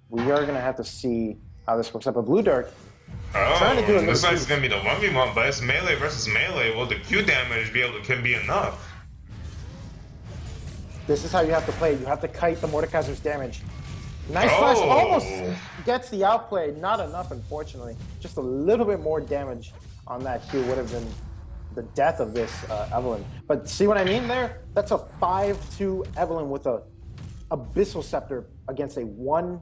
We are going to have to see how this works out. But Blue Dark trying to do looks like it's going to be the 1v1, but it's melee versus melee. Will the Q damage can be enough? This is how you have to play. You have to kite the Mordekaiser's damage. Nice flash, almost gets the outplay. Not enough, unfortunately. Just a little bit more damage on that Q would have been the death of this Evelyn. But see what I mean there? That's a 5-2 Evelyn with a Abyssal Scepter against a 1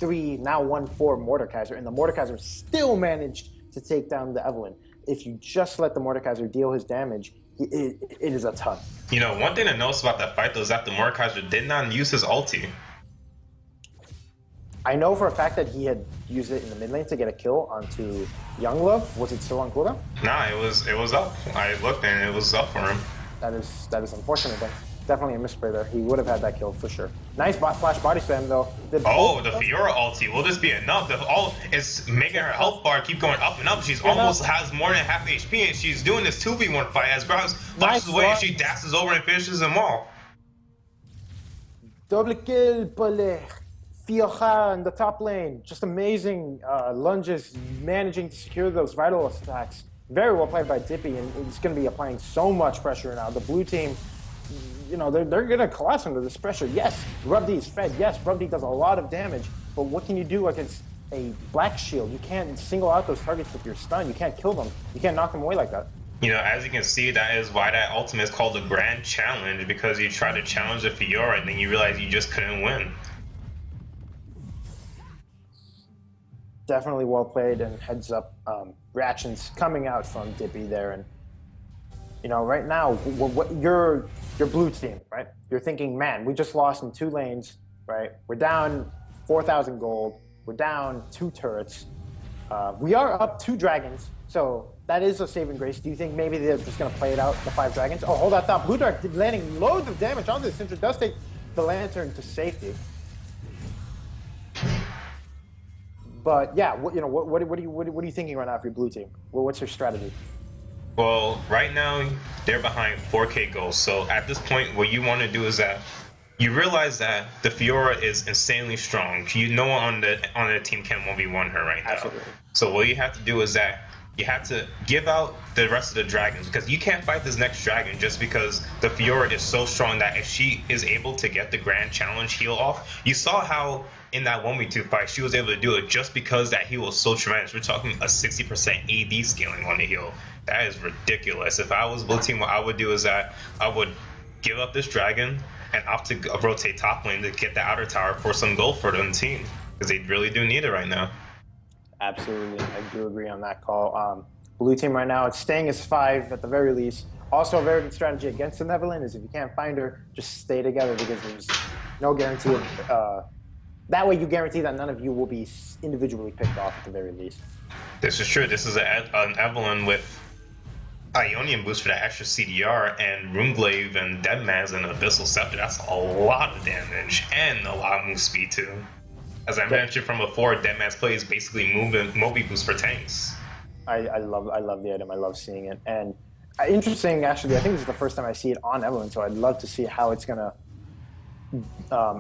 1-3, now 1-4 Mordekaiser, and the Mordekaiser still managed to take down the Evelyn. If you just let the Mordekaiser deal his damage, it is a ton. You know, one thing to notice about that fight though is that the Mordekaiser did not use his ulti. I know for a fact that he had used it in the mid lane to get a kill onto Younglove. Was it still on cooldown? Nah, it was up. I looked and it was up for him. That is unfortunate. Then definitely a misplay there. He would have had that kill for sure. Nice flash body spam though. The Fiora ulti, will this be enough? It's making her health bar keep going up and up. She's almost has more than half HP, and she's doing this 2v1 fight as Grouse flashes away and she dashes over and finishes them all. Double kill, Pele. Fiora in the top lane. Just amazing lunges, managing to secure those vital attacks. Very well played by Dippy, and it's going to be applying so much pressure now. The blue team, you know, they're going to collapse under this pressure. Yes, WD is fed. Yes, WD does a lot of damage, but what can you do against a black shield? You can't single out those targets with your stun. You can't kill them. You can't knock them away like that. You know, as you can see, that is why that ultimate is called the Grand Challenge, because you try to challenge a Fiora and then you realize you just couldn't win. Definitely well played, and heads up reactions coming out from Dippy there. And you know, right now, what your blue team, right? You're thinking, man, we just lost in 2 lanes, right? We're down 4,000 gold. We're down 2 turrets. We are up 2 dragons, so that is a saving grace. Do you think maybe they're just gonna play it out, the 5 dragons? Oh, hold that thought. Blue Dark landing loads of damage on this. Syndra does take the lantern to safety. But yeah, what are you thinking right now for your blue team? What's your strategy? Well, right now they're behind 4K goals. So at this point, what you want to do is that you realize that the Fiora is insanely strong. No one on the team can 1v1 her right now. Absolutely. So what you have to do is that you have to give out the rest of the dragons, because you can't fight this next dragon just because the Fiora is so strong that if she is able to get the Grand Challenge heal off, you saw how in that 1v2 fight she was able to do it just because that heal was so tremendous. We're talking a 60% AD scaling on the heal. That is ridiculous. If I was blue team, what I would do is that I would give up this dragon and opt to rotate top lane to get the outer tower for some gold for the team, because they really do need it right now. Absolutely, I do agree on that call. Blue team right now, it's staying as 5 at the very least. Also, a very good strategy against the Evelyn is if you can't find her, just stay together, because there's no guarantee of. That way, you guarantee that none of you will be individually picked off at the very least. This is true. This is an Evelyn with Ionian boost for that extra CDR, and Runeglaive and Deadman's and Abyssal Scepter. That's a lot of damage and a lot of move speed too. As I mentioned from before, Deadman's play is basically Moby boost for tanks. I love the item. I love seeing it. And interesting, actually, I think this is the first time I see it on Evelyn, so I'd love to see how it's going to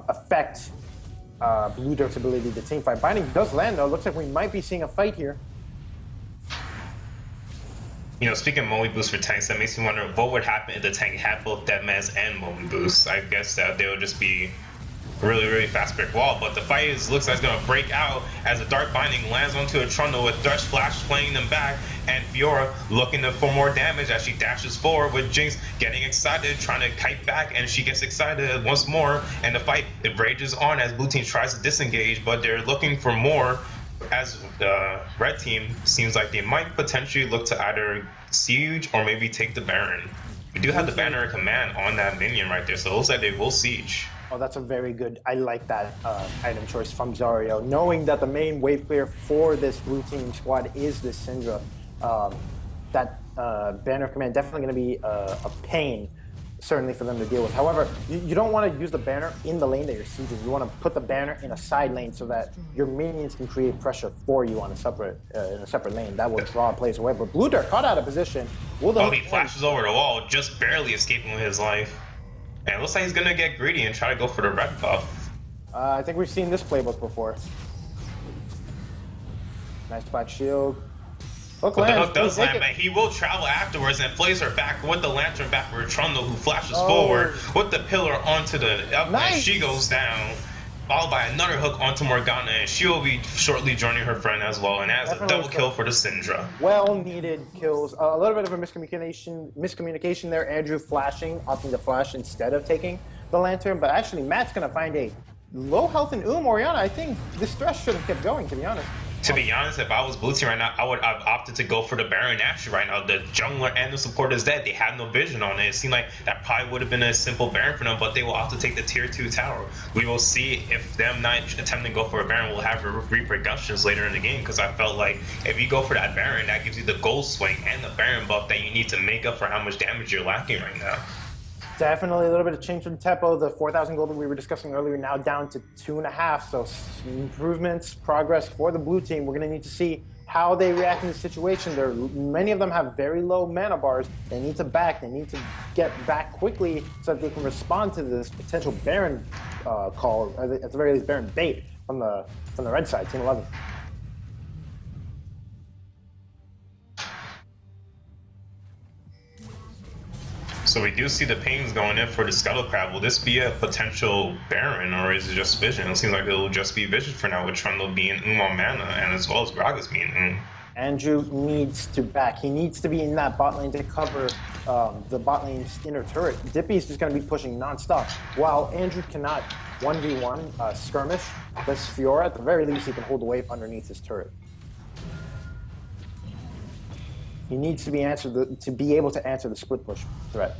affect Blue Dark's ability to team fight. Binding does land, though. Looks like we might be seeing a fight here. You know, speaking of Moby boost for tanks, that makes me wonder what would happen if the tank had both Deadman's and Moby boost. I guess that they would just be really fast brick wall, but the fight looks like it's gonna break out as the Dark Binding lands onto a Trundle with Thresh Flash playing them back, and Fiora looking for more damage as she dashes forward, with Jinx getting excited, trying to kite back, and she gets excited once more, and the fight rages on as blue team tries to disengage, but they're looking for more, as the red team seems like they might potentially look to either siege or maybe take the Baron. We do have the Banner command on that minion right there, so it looks like they will siege. Oh, that's a very good. I like that item choice from Zario. Knowing that the main wave clear for this blue team squad is this Syndra, that banner command definitely going to be a pain, certainly for them to deal with. However, you don't want to use the banner in the lane that you're sieging. You want to put the banner in a side lane so that your minions can create pressure for you on a separate in a separate lane. That will draw plays away. But Blue Dark caught out of position. He flashes over the wall, just barely escaping with his life. And it looks like he's going to get greedy and try to go for the red buff. I think we've seen this playbook before. Nice black shield. Hook lands. The hook does land, man. He will travel afterwards and plays her back with the lantern back for Trundle, who flashes forward with the pillar onto the up, and she goes down, followed by another hook onto Morgana, and she will be shortly joining her friend as well, and that's a double kill for the Syndra. Well-needed kills. A little bit of a miscommunication there. Andrew flashing, opting to flash instead of taking the lantern, but actually Matt's going to find a low health in Orianna, I think this stress should have kept going, to be honest. To be honest, if I was blue team right now, I would have opted to go for the Baron naturally right now. The jungler and the support is dead. They had no vision on it. It seemed like that probably would have been a simple Baron for them, but they will opt to take the tier 2 tower. We will see if them not attempting to go for a Baron will have repercussions later in the game, because I felt like if you go for that Baron, that gives you the gold swing and the Baron buff that you need to make up for how much damage you're lacking right now. Definitely a little bit of change from tempo. The 4,000 gold that we were discussing earlier now down to 2.5. So improvements, progress for the blue team. We're going to need to see how they react in this situation. Many of them have very low mana bars. They need to back. They need to get back quickly so that they can respond to this potential Baron call, or at the very least Baron bait from the red side, Team 11. So we do see the pings going in for the Scuttle Crab. Will this be a potential Baron, or is it just Vision? It seems like it'll just be Vision for now, with Trundle being on mana, and as well as Gragas being Andrew needs to back. He needs to be in that bot lane to cover the bot lane's inner turret. Dippy is just going to be pushing nonstop. While Andrew cannot 1v1 skirmish this Fiora, at the very least he can hold away underneath his turret. He needs to be able to answer the split push threat.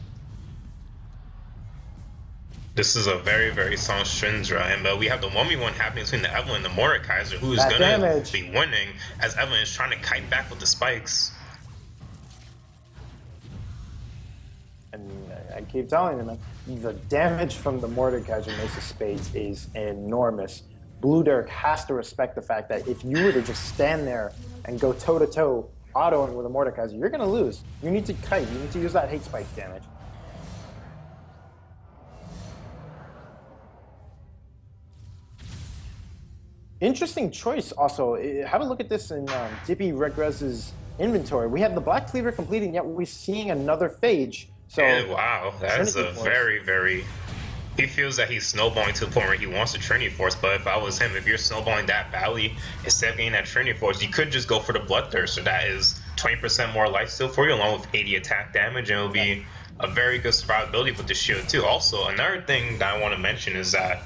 This is a very, very strong Syndra, and we have the 1v1 happening between the Evelynn and the Mordekaiser, who is going to be winning, as Evelynn is trying to kite back with the spikes. And I keep telling you, man, the damage from the Mordekaiser Mace of Spades is enormous. Blue Dirk has to respect the fact that if you were to just stand there and go toe-to-toe autoing with a Mordekaiser, you're going to lose. You need to kite. You need to use that hate spike damage. Interesting choice also. Have a look at this in Dippy Regrez's inventory. We have the Black Cleaver completing, yet we're seeing another Phage. So, and wow, that's a very, very... He feels that he's snowballing to the point where he wants the Trinity Force, but if I was him, if you're snowballing that badly, instead of getting that Trinity Force, you could just go for the Bloodthirster. That is 20% more lifesteal for you, along with 80 attack damage, and it'll be a very good survivability with the shield too. Also, another thing that I want to mention is that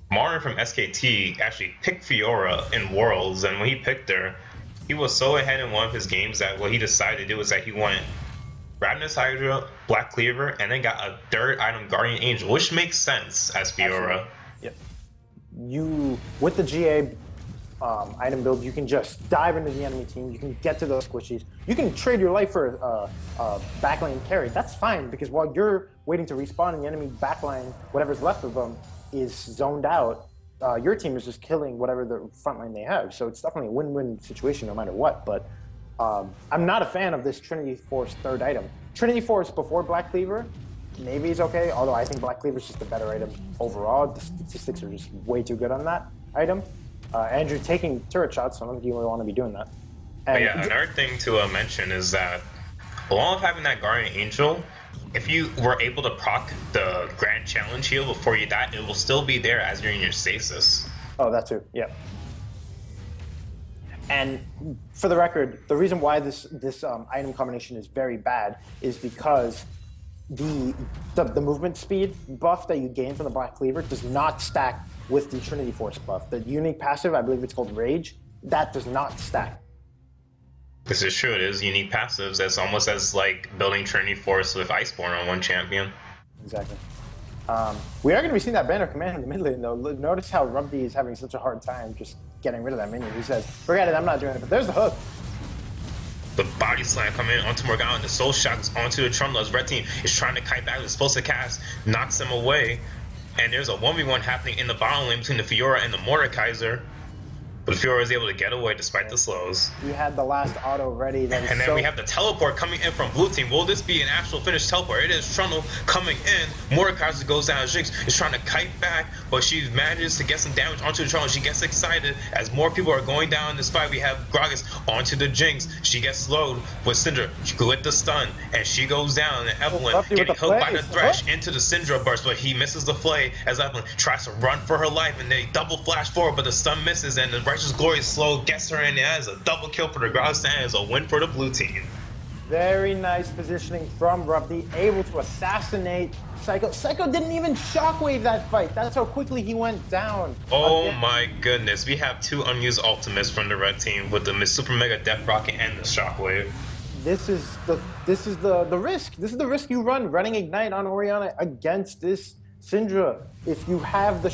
Martin from SKT actually picked Fiora in Worlds, and when he picked her, he was so ahead in one of his games that what he decided to do was that he went Ravenous Hydra, Black Cleaver, and then got a third item, Guardian Angel, which makes sense as Fiora. Yep. With the GA item build, you can just dive into the enemy team. You can get to those squishies. You can trade your life for a backlane carry. That's fine, because while you're waiting to respawn and the enemy backline, whatever's left of them, is zoned out, your team is just killing whatever the front line they have. So it's definitely a win-win situation no matter what. But I'm not a fan of this Trinity Force third item. Trinity Force before Black Cleaver, maybe it's okay, although I think Black Cleaver is just a better item overall. The statistics are just way too good on that item. Andrew taking turret shots, so I don't think you really want to be doing that. And yeah, another thing to mention is that along with having that Guardian Angel, if you were able to proc the Grand Challenge heal before you die, it will still be there as you're in your stasis. Oh, that too, yeah. And for the record, the reason why this item combination is very bad is because the movement speed buff that you gain from the Black Cleaver does not stack with the Trinity Force buff. The unique passive, I believe it's called Rage, that does not stack. This is true, it is unique passives. That's almost as like building Trinity Force with Iceborne on one champion. Exactly. We are going to be seeing that banner command in the mid lane, though. Notice how Rubby is having such a hard time just getting rid of that minion. He says, forget it, I'm not doing it, but there's the hook. The body slam coming in onto Morgana, and the soul shot is onto the Trundle as red team is trying to kite back. It's supposed to cast, knocks him away, and there's a 1v1 happening in the bottom lane between the Fiora and the Mordekaiser. But Fiora is able to get away despite the slows. You had the last auto ready. And then we have the teleport coming in from blue team. Will this be an actual finished teleport? It is Trundle coming in. Mordekaiser goes down. Jinx is trying to kite back, but she manages to get some damage onto the Trundle. She gets excited as more people are going down in this fight. We have Gragas onto the Jinx. She gets slowed with Syndra. She with the stun, and she goes down. And Evelynn getting hooked by the Thresh into the Syndra burst, but he misses the flay as Evelynn tries to run for her life, and they double flash forward, but the stun misses, and the Righteous Glory slow gets her in. As a double kill for the Gragas, and as a win for the blue team. Very nice positioning from Rubdi, able to assassinate Psycho. Psycho didn't even shockwave that fight. That's how quickly he went down. Oh Again. my goodness, we have 2 unused ultimates from the red team with the Super Mega Death Rocket and the Shockwave. This is the risk. This is the risk you run running Ignite on Orianna against this Syndra. If you have the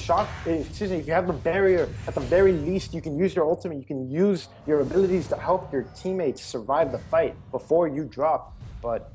if you have the barrier, at the very least you can use your ultimate, you can use your abilities to help your teammates survive the fight before you drop, but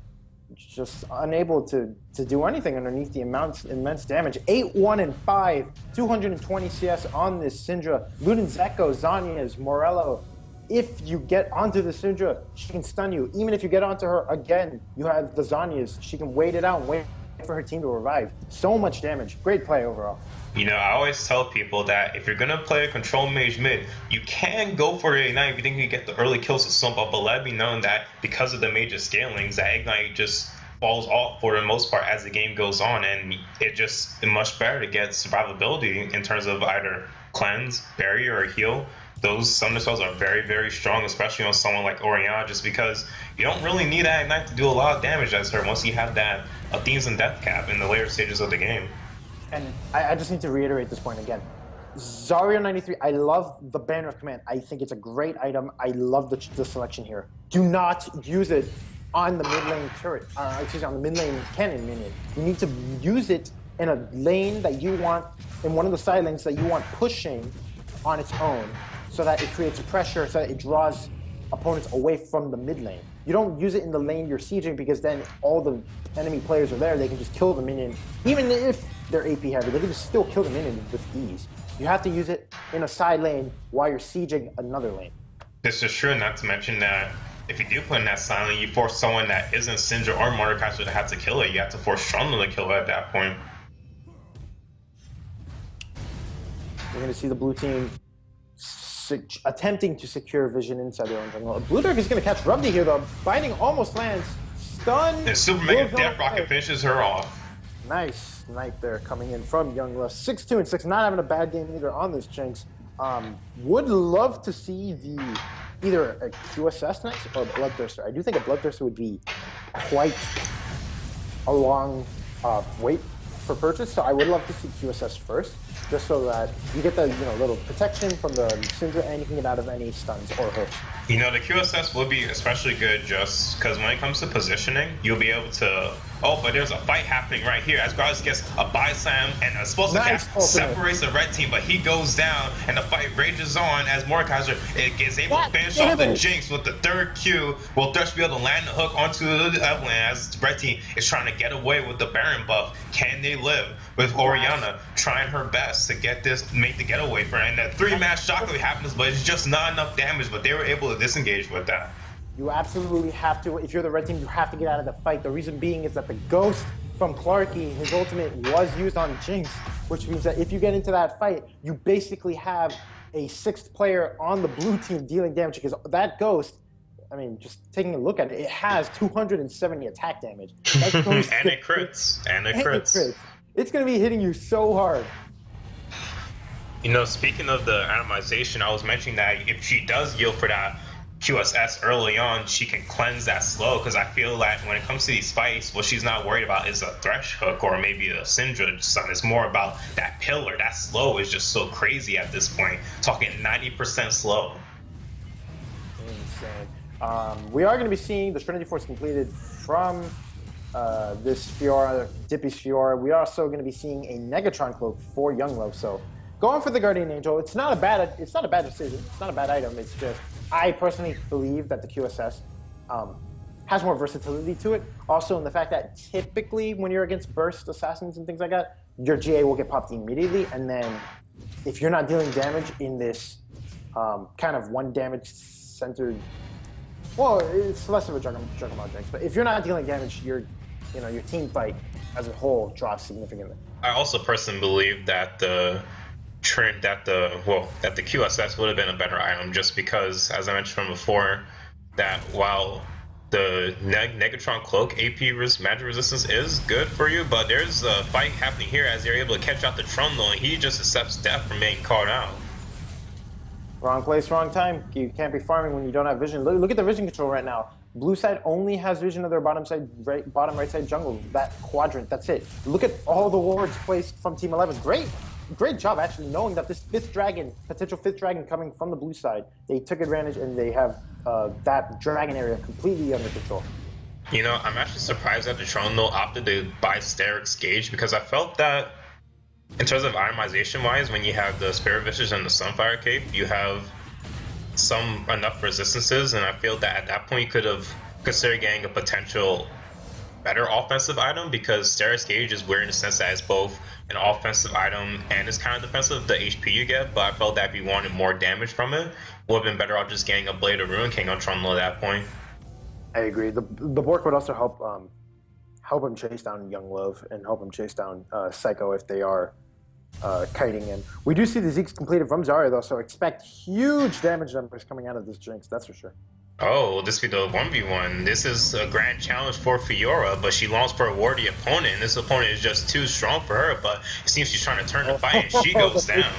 just unable to do anything underneath the immense damage. 8-1 and 5, 220 CS on this Syndra. Luden Zeko, Zhonya's, Morello. If you get onto the Syndra, she can stun you. Even if you get onto her again, you have the Zhonya's. She can wait it out and wait for her team to revive. So much damage. Great play overall. You know, I always tell people that if you're gonna play a control mage mid, you can go for the Ignite if you think you get the early kills to slump up, but let it be known that because of the major scalings, that Ignite just falls off for the most part as the game goes on, and it's much better to get survivability in terms of either cleanse, barrier, or heal. Those summon spells are very, very strong, especially on someone like Orianna, just because you don't really need that Ignite to do a lot of damage as her once you have that Athene's and Death Cap in the later stages of the game. And I just need to reiterate this point again. Zarya 93, I love the Banner of Command. I think it's a great item. I love the selection here. Do not use it on the mid lane turret, on the mid lane cannon minion. You need to use it in a lane that you want, in one of the side lanes that you want pushing on its own, so that it creates pressure, so that it draws opponents away from the mid lane. You don't use it in the lane you're sieging, because then all the enemy players are there, they can just kill the minion. Even if they're AP heavy, they can just still kill the minion with ease. You have to use it in a side lane while you're sieging another lane. This is true, not to mention that if you do put in that side lane, you force someone that isn't Syndra or Mordekaiser to have to kill it. You have to force Strongman to kill it at that point. We're going to see the blue team attempting to secure vision inside their own jungle. Blue Dark is going to catch Rubdi here, though. Binding almost lands. Stun. And Super Mega Death Rocket finishes her off. Nice night there coming in from Youngless. 6-2 and 6, not having a bad game either on this Jinx. Would love to see either a QSS next or a Bloodthirster. I do think a Bloodthirster would be quite a long wait for purchase, so I would love to see QSS first, just so that you get the little protection from the Syndra and you can get out of any stuns or hooks. You know, the QSS would be especially good just because when it comes to positioning, you'll be able to, oh, but there's a fight happening right here. Asgardas gets a buy slam and a supposed to separates the red team, but he goes down and the fight rages on as Mordekaiser is able to finish off the Jinx with the third Q. Will Thresh be able to land the hook onto the lane as the red team is trying to get away with the Baron buff? Can they live? With Orianna trying her best to make the getaway for her. And that 3-match shockwave happens, but it's just not enough damage, but they were able to disengage with that. You absolutely have to, if you're the red team, you have to get out of the fight. The reason being is that the ghost from Clarky, his ultimate was used on Jinx, which means that if you get into that fight, you basically have a 6th player on the blue team dealing damage, because that ghost, I mean, just taking a look at it, it has 270 attack damage. And it crits. And it crits. It's going to be hitting you so hard. You know, speaking of the atomization, I was mentioning that if she does yield for that QSS early on, she can cleanse that slow, because I feel like when it comes to these fights, what she's not worried about is a Thresh hook or maybe a Syndra stun. It's more about that pillar. That slow is just so crazy at this point. Talking 90% slow. Insane. We are going to be seeing the Trinity Force completed from this Fiora, Dippy's Fiora. We are also going to be seeing a Negatron cloak for Younglove. So going for the Guardian Angel, it's not a bad decision. It's not a bad item. It's just, I personally believe that the QSS has more versatility to it. Also in the fact that typically when you're against burst assassins and things like that, your GA will get popped immediately, and then if you're not dealing damage in this kind of one damage centered, well, it's less of a Juggernaut Jinx, but if you're not dealing damage, your team fight as a whole drops significantly. I also personally believe that the QSS would have been a better item, just because, as I mentioned from before, that while the Negatron Cloak AP magic resistance is good for you, but there's a fight happening here as you're able to catch out the Trundle, and he just accepts death from being caught out. Wrong place, wrong time. You can't be farming when you don't have vision. Look at the vision control right now. Blue side only has vision of their bottom right side jungle, that quadrant, that's it. Look at all the wards placed from Team 11. Great job actually knowing that this potential fifth dragon coming from the blue side, they took advantage and they have that dragon area completely under control. You know, I'm actually surprised that the Toronto opted to buy Steric's Gauge because I felt that in terms of itemization wise, when you have the Spirit Vicious and the Sunfire Cape, you have enough resistances, and I feel that at that point you could have considered getting a potential better offensive item, because Steric's Gauge is weird in the sense that it's both an offensive item and it's kind of defensive, the HP you get, but I felt that if you wanted more damage from it, would have been better off just getting a Blade of Ruin King on Trundle at that point. I agree. The Bork would also help him chase down Young Love and help him chase down Psycho if they are kiting in. We do see the Zeke's completed from Zarya though, so expect huge damage numbers coming out of this Jinx, that's for sure. Oh, this be the 1v1. This is a grand challenge for Fiora, but she longs for a wardy opponent, and this opponent is just too strong for her, but it seems she's trying to turn the fight, and she goes down.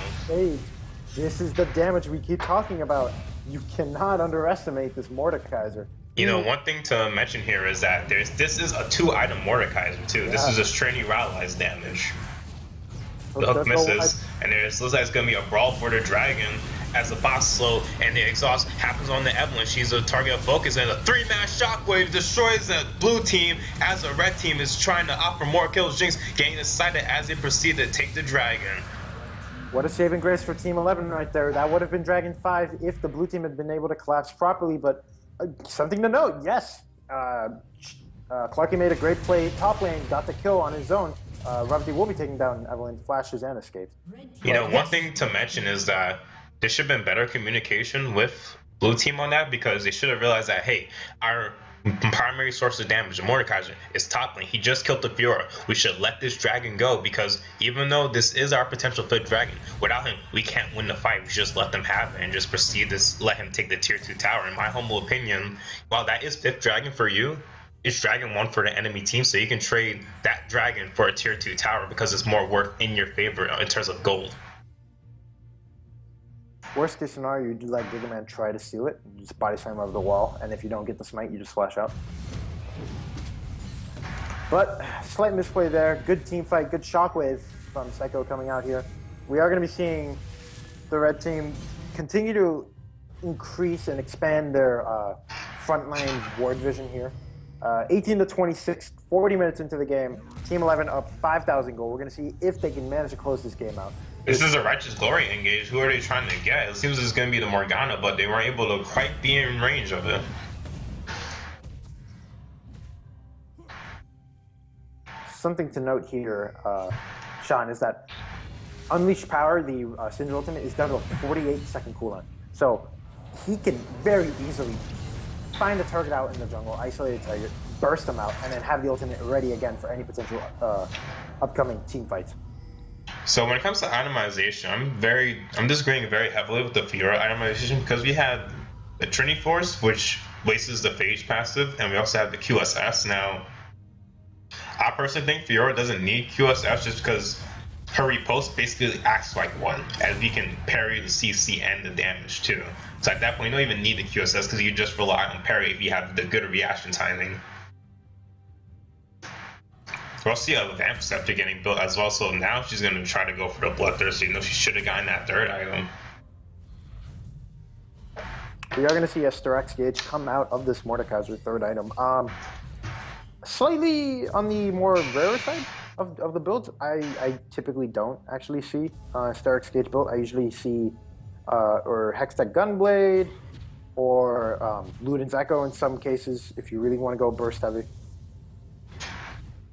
This is the damage we keep talking about. You cannot underestimate this Mordekaiser. You know, one thing to mention here is that this is a 2-item Mordekaiser too. Yeah. This is just straight rallies damage. The hook misses, and looks like it's gonna be a brawl for the dragon as the boss slow, and the exhaust happens on the Evelyn. She's a target of focus, and a 3-mass shockwave destroys the blue team as the red team is trying to offer more kills. Jinx getting excited as they proceed to take the dragon. What a saving grace for Team 11 right there. That would have been Dragon 5 if the blue team had been able to collapse properly, but something to note, yes. Clarky made a great play top lane, got the kill on his own. Ravdi will be taking down Evelyn, flashes, and escapes. You know, one thing to mention is that there should have been better communication with blue team on that, because they should have realized that, hey, our primary source of damage, the Mordekaiser, is top lane. He just killed the Fiora. We should let this dragon go, because even though this is our potential fifth dragon, without him, we can't win the fight. We should just let them have it and just proceed to let him take the tier 2 tower. In my humble opinion, while that is fifth dragon for you, it's dragon 1 for the enemy team, so you can trade that dragon for a tier 2 tower because it's more worth in your favor in terms of gold. Worst case scenario, you do like Giga Man try to steal it, you just body slam over the wall, and if you don't get the smite, you just flash out. But slight misplay there. Good team fight, good shockwave from Psycho coming out here. We are going to be seeing the red team continue to increase and expand their frontline ward vision here. 18 to 26, 40 minutes into the game. Team 11 up 5,000 gold. We're going to see if they can manage to close this game out. This is a Righteous Glory engage. Who are they trying to get? It seems it's going to be the Morgana, but they weren't able to quite be in range of it. Something to note here, Sean, is that Unleash Power, the Syndra ultimate, is down to a 48-second cooldown. So he can very easily find a target out in the jungle, isolate a target, burst them out, and then have the ultimate ready again for any potential upcoming team fights. So when it comes to itemization, I'm disagreeing very heavily with the Fiora itemization, because we had the Trinity Force, which wastes the Phage passive, and we also have the QSS. Now, I personally think Fiora doesn't need QSS just because her repost basically acts like one, as we can parry the CC and the damage too. So at that point, you don't even need the QSS because you just rely on parry if you have the good reaction timing. We also see a Vamp Scepter getting built as well, so now she's going to try to go for the Bloodthirst. You know, she should have gotten that third item. We are going to see a Steric's Gauge come out of this Mordekaiser third item. Slightly on the more rare side of the builds. I typically don't actually see Steric's Gauge built. I usually see or Hextech Gunblade or Luden's Echo in some cases if you really want to go burst heavy.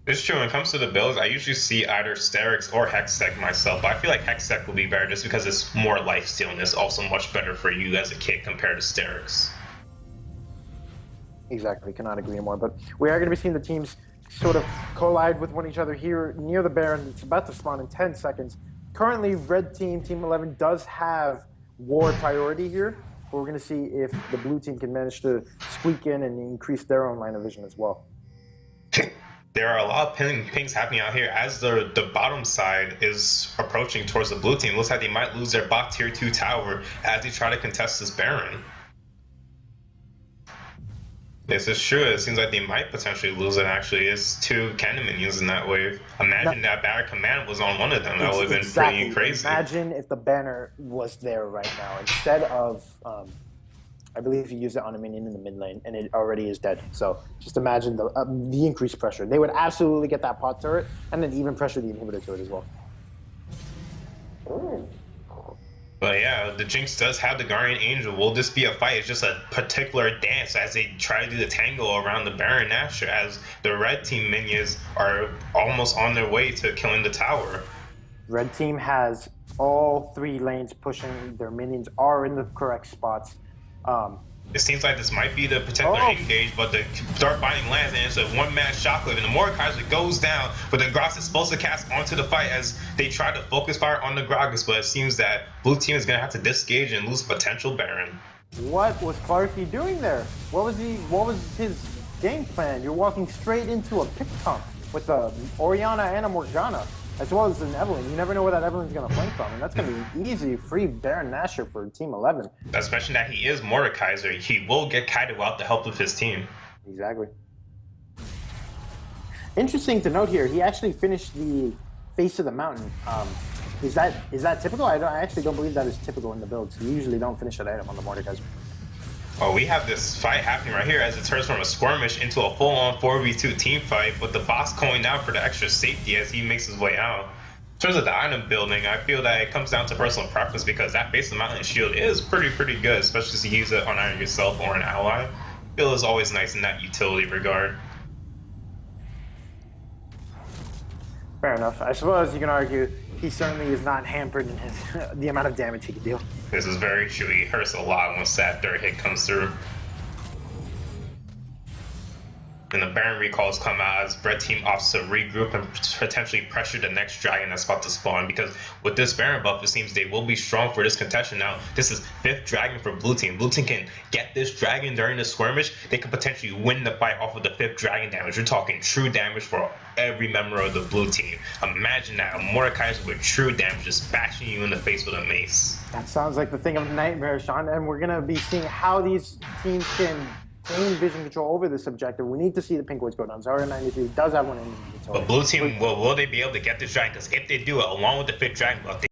It's true, when it comes to the builds, I usually see either Steric's or Hextech myself, but I feel like Hextech will be better just because it's more lifesteal and it's also much better for you as a kit compared to Steric's. Exactly, cannot agree more. But we are going to be seeing the teams sort of collide with one each other here near the Baron. It's about to spawn in 10 seconds. Currently, red team, Team 11, does have war priority here, but we're going to see if the blue team can manage to squeak in and increase their own line of vision as well. There are a lot of pings happening out here as the bottom side is approaching towards the blue team. Looks like they might lose their bot tier 2 tower as they try to contest this Baron. This is true. It seems like they might potentially lose it. Actually, it's 2 cannon minions in that wave. Imagine that Banner Command was on one of them. That would have been pretty crazy. Imagine if the banner was there right now instead of. I believe you use it on a minion in the mid lane, and it already is dead. So just imagine the increased pressure. They would absolutely get that pot turret, and then even pressure the inhibitor turret as well. But yeah, the Jinx does have the Guardian Angel. Will this be a fight? It's just a particular dance as they try to do the tango around the Baron Nashor, as the red team minions are almost on their way to killing the tower. Red team has all 3 lanes pushing. Their minions are in the correct spots. It seems like this might be the potential engage, but the Dark Binding lands and it's a one-man shockwave, and the Mordekaiser goes down, but the Gragas is supposed to cast onto the fight as they try to focus fire on the Gragas, but it seems that blue team is going to have to disengage and lose potential Baron. What was Clarky doing there? What was his game plan? You're walking straight into a pick comp with a Orianna and a Morgana, as well as an Evelynn. You never know where that Evelyn's going to flank from, and that's going to be easy, free Baron Nashor for Team 11. Especially that he is Mordekaiser. He will get Kaido out to help with his team. Exactly. Interesting to note here, he actually finished the face of the mountain. Is that typical? I actually don't believe that is typical in the builds. You usually don't finish that item on the Mordekaiser. Oh, we have this fight happening right here as it turns from a skirmish into a full-on 4v2 team fight, with the boss going down for the extra safety as he makes his way out. In terms of the item building, I feel that it comes down to personal preference, because that base of the mountain shield is pretty good, especially if you use it on either yourself or an ally. Feel is always nice in that utility regard. Fair enough. I suppose you can argue he certainly is not hampered in his the amount of damage he can deal. This is very true. He hurts a lot once that third hit comes through. And the Baron recalls come out as red team opts to regroup and potentially pressure the next dragon that's about to spawn, because with this Baron buff, it seems they will be strong for this contention. Now, this is 5th dragon for blue team. Blue team can get this dragon during the skirmish. They can potentially win the fight off of the 5th dragon damage. We're talking true damage for every member of the blue team. Imagine that, a Mordekaiser with true damage just bashing you in the face with a mace. That sounds like the thing of nightmare, Sean, and we're going to be seeing how these teams can gain vision control over this objective. We need to see the pink wards go down. Zarya 93 does have one in the But blue team, will they be able to get this dragon? Because if they do it, along with the 5th dragon buff,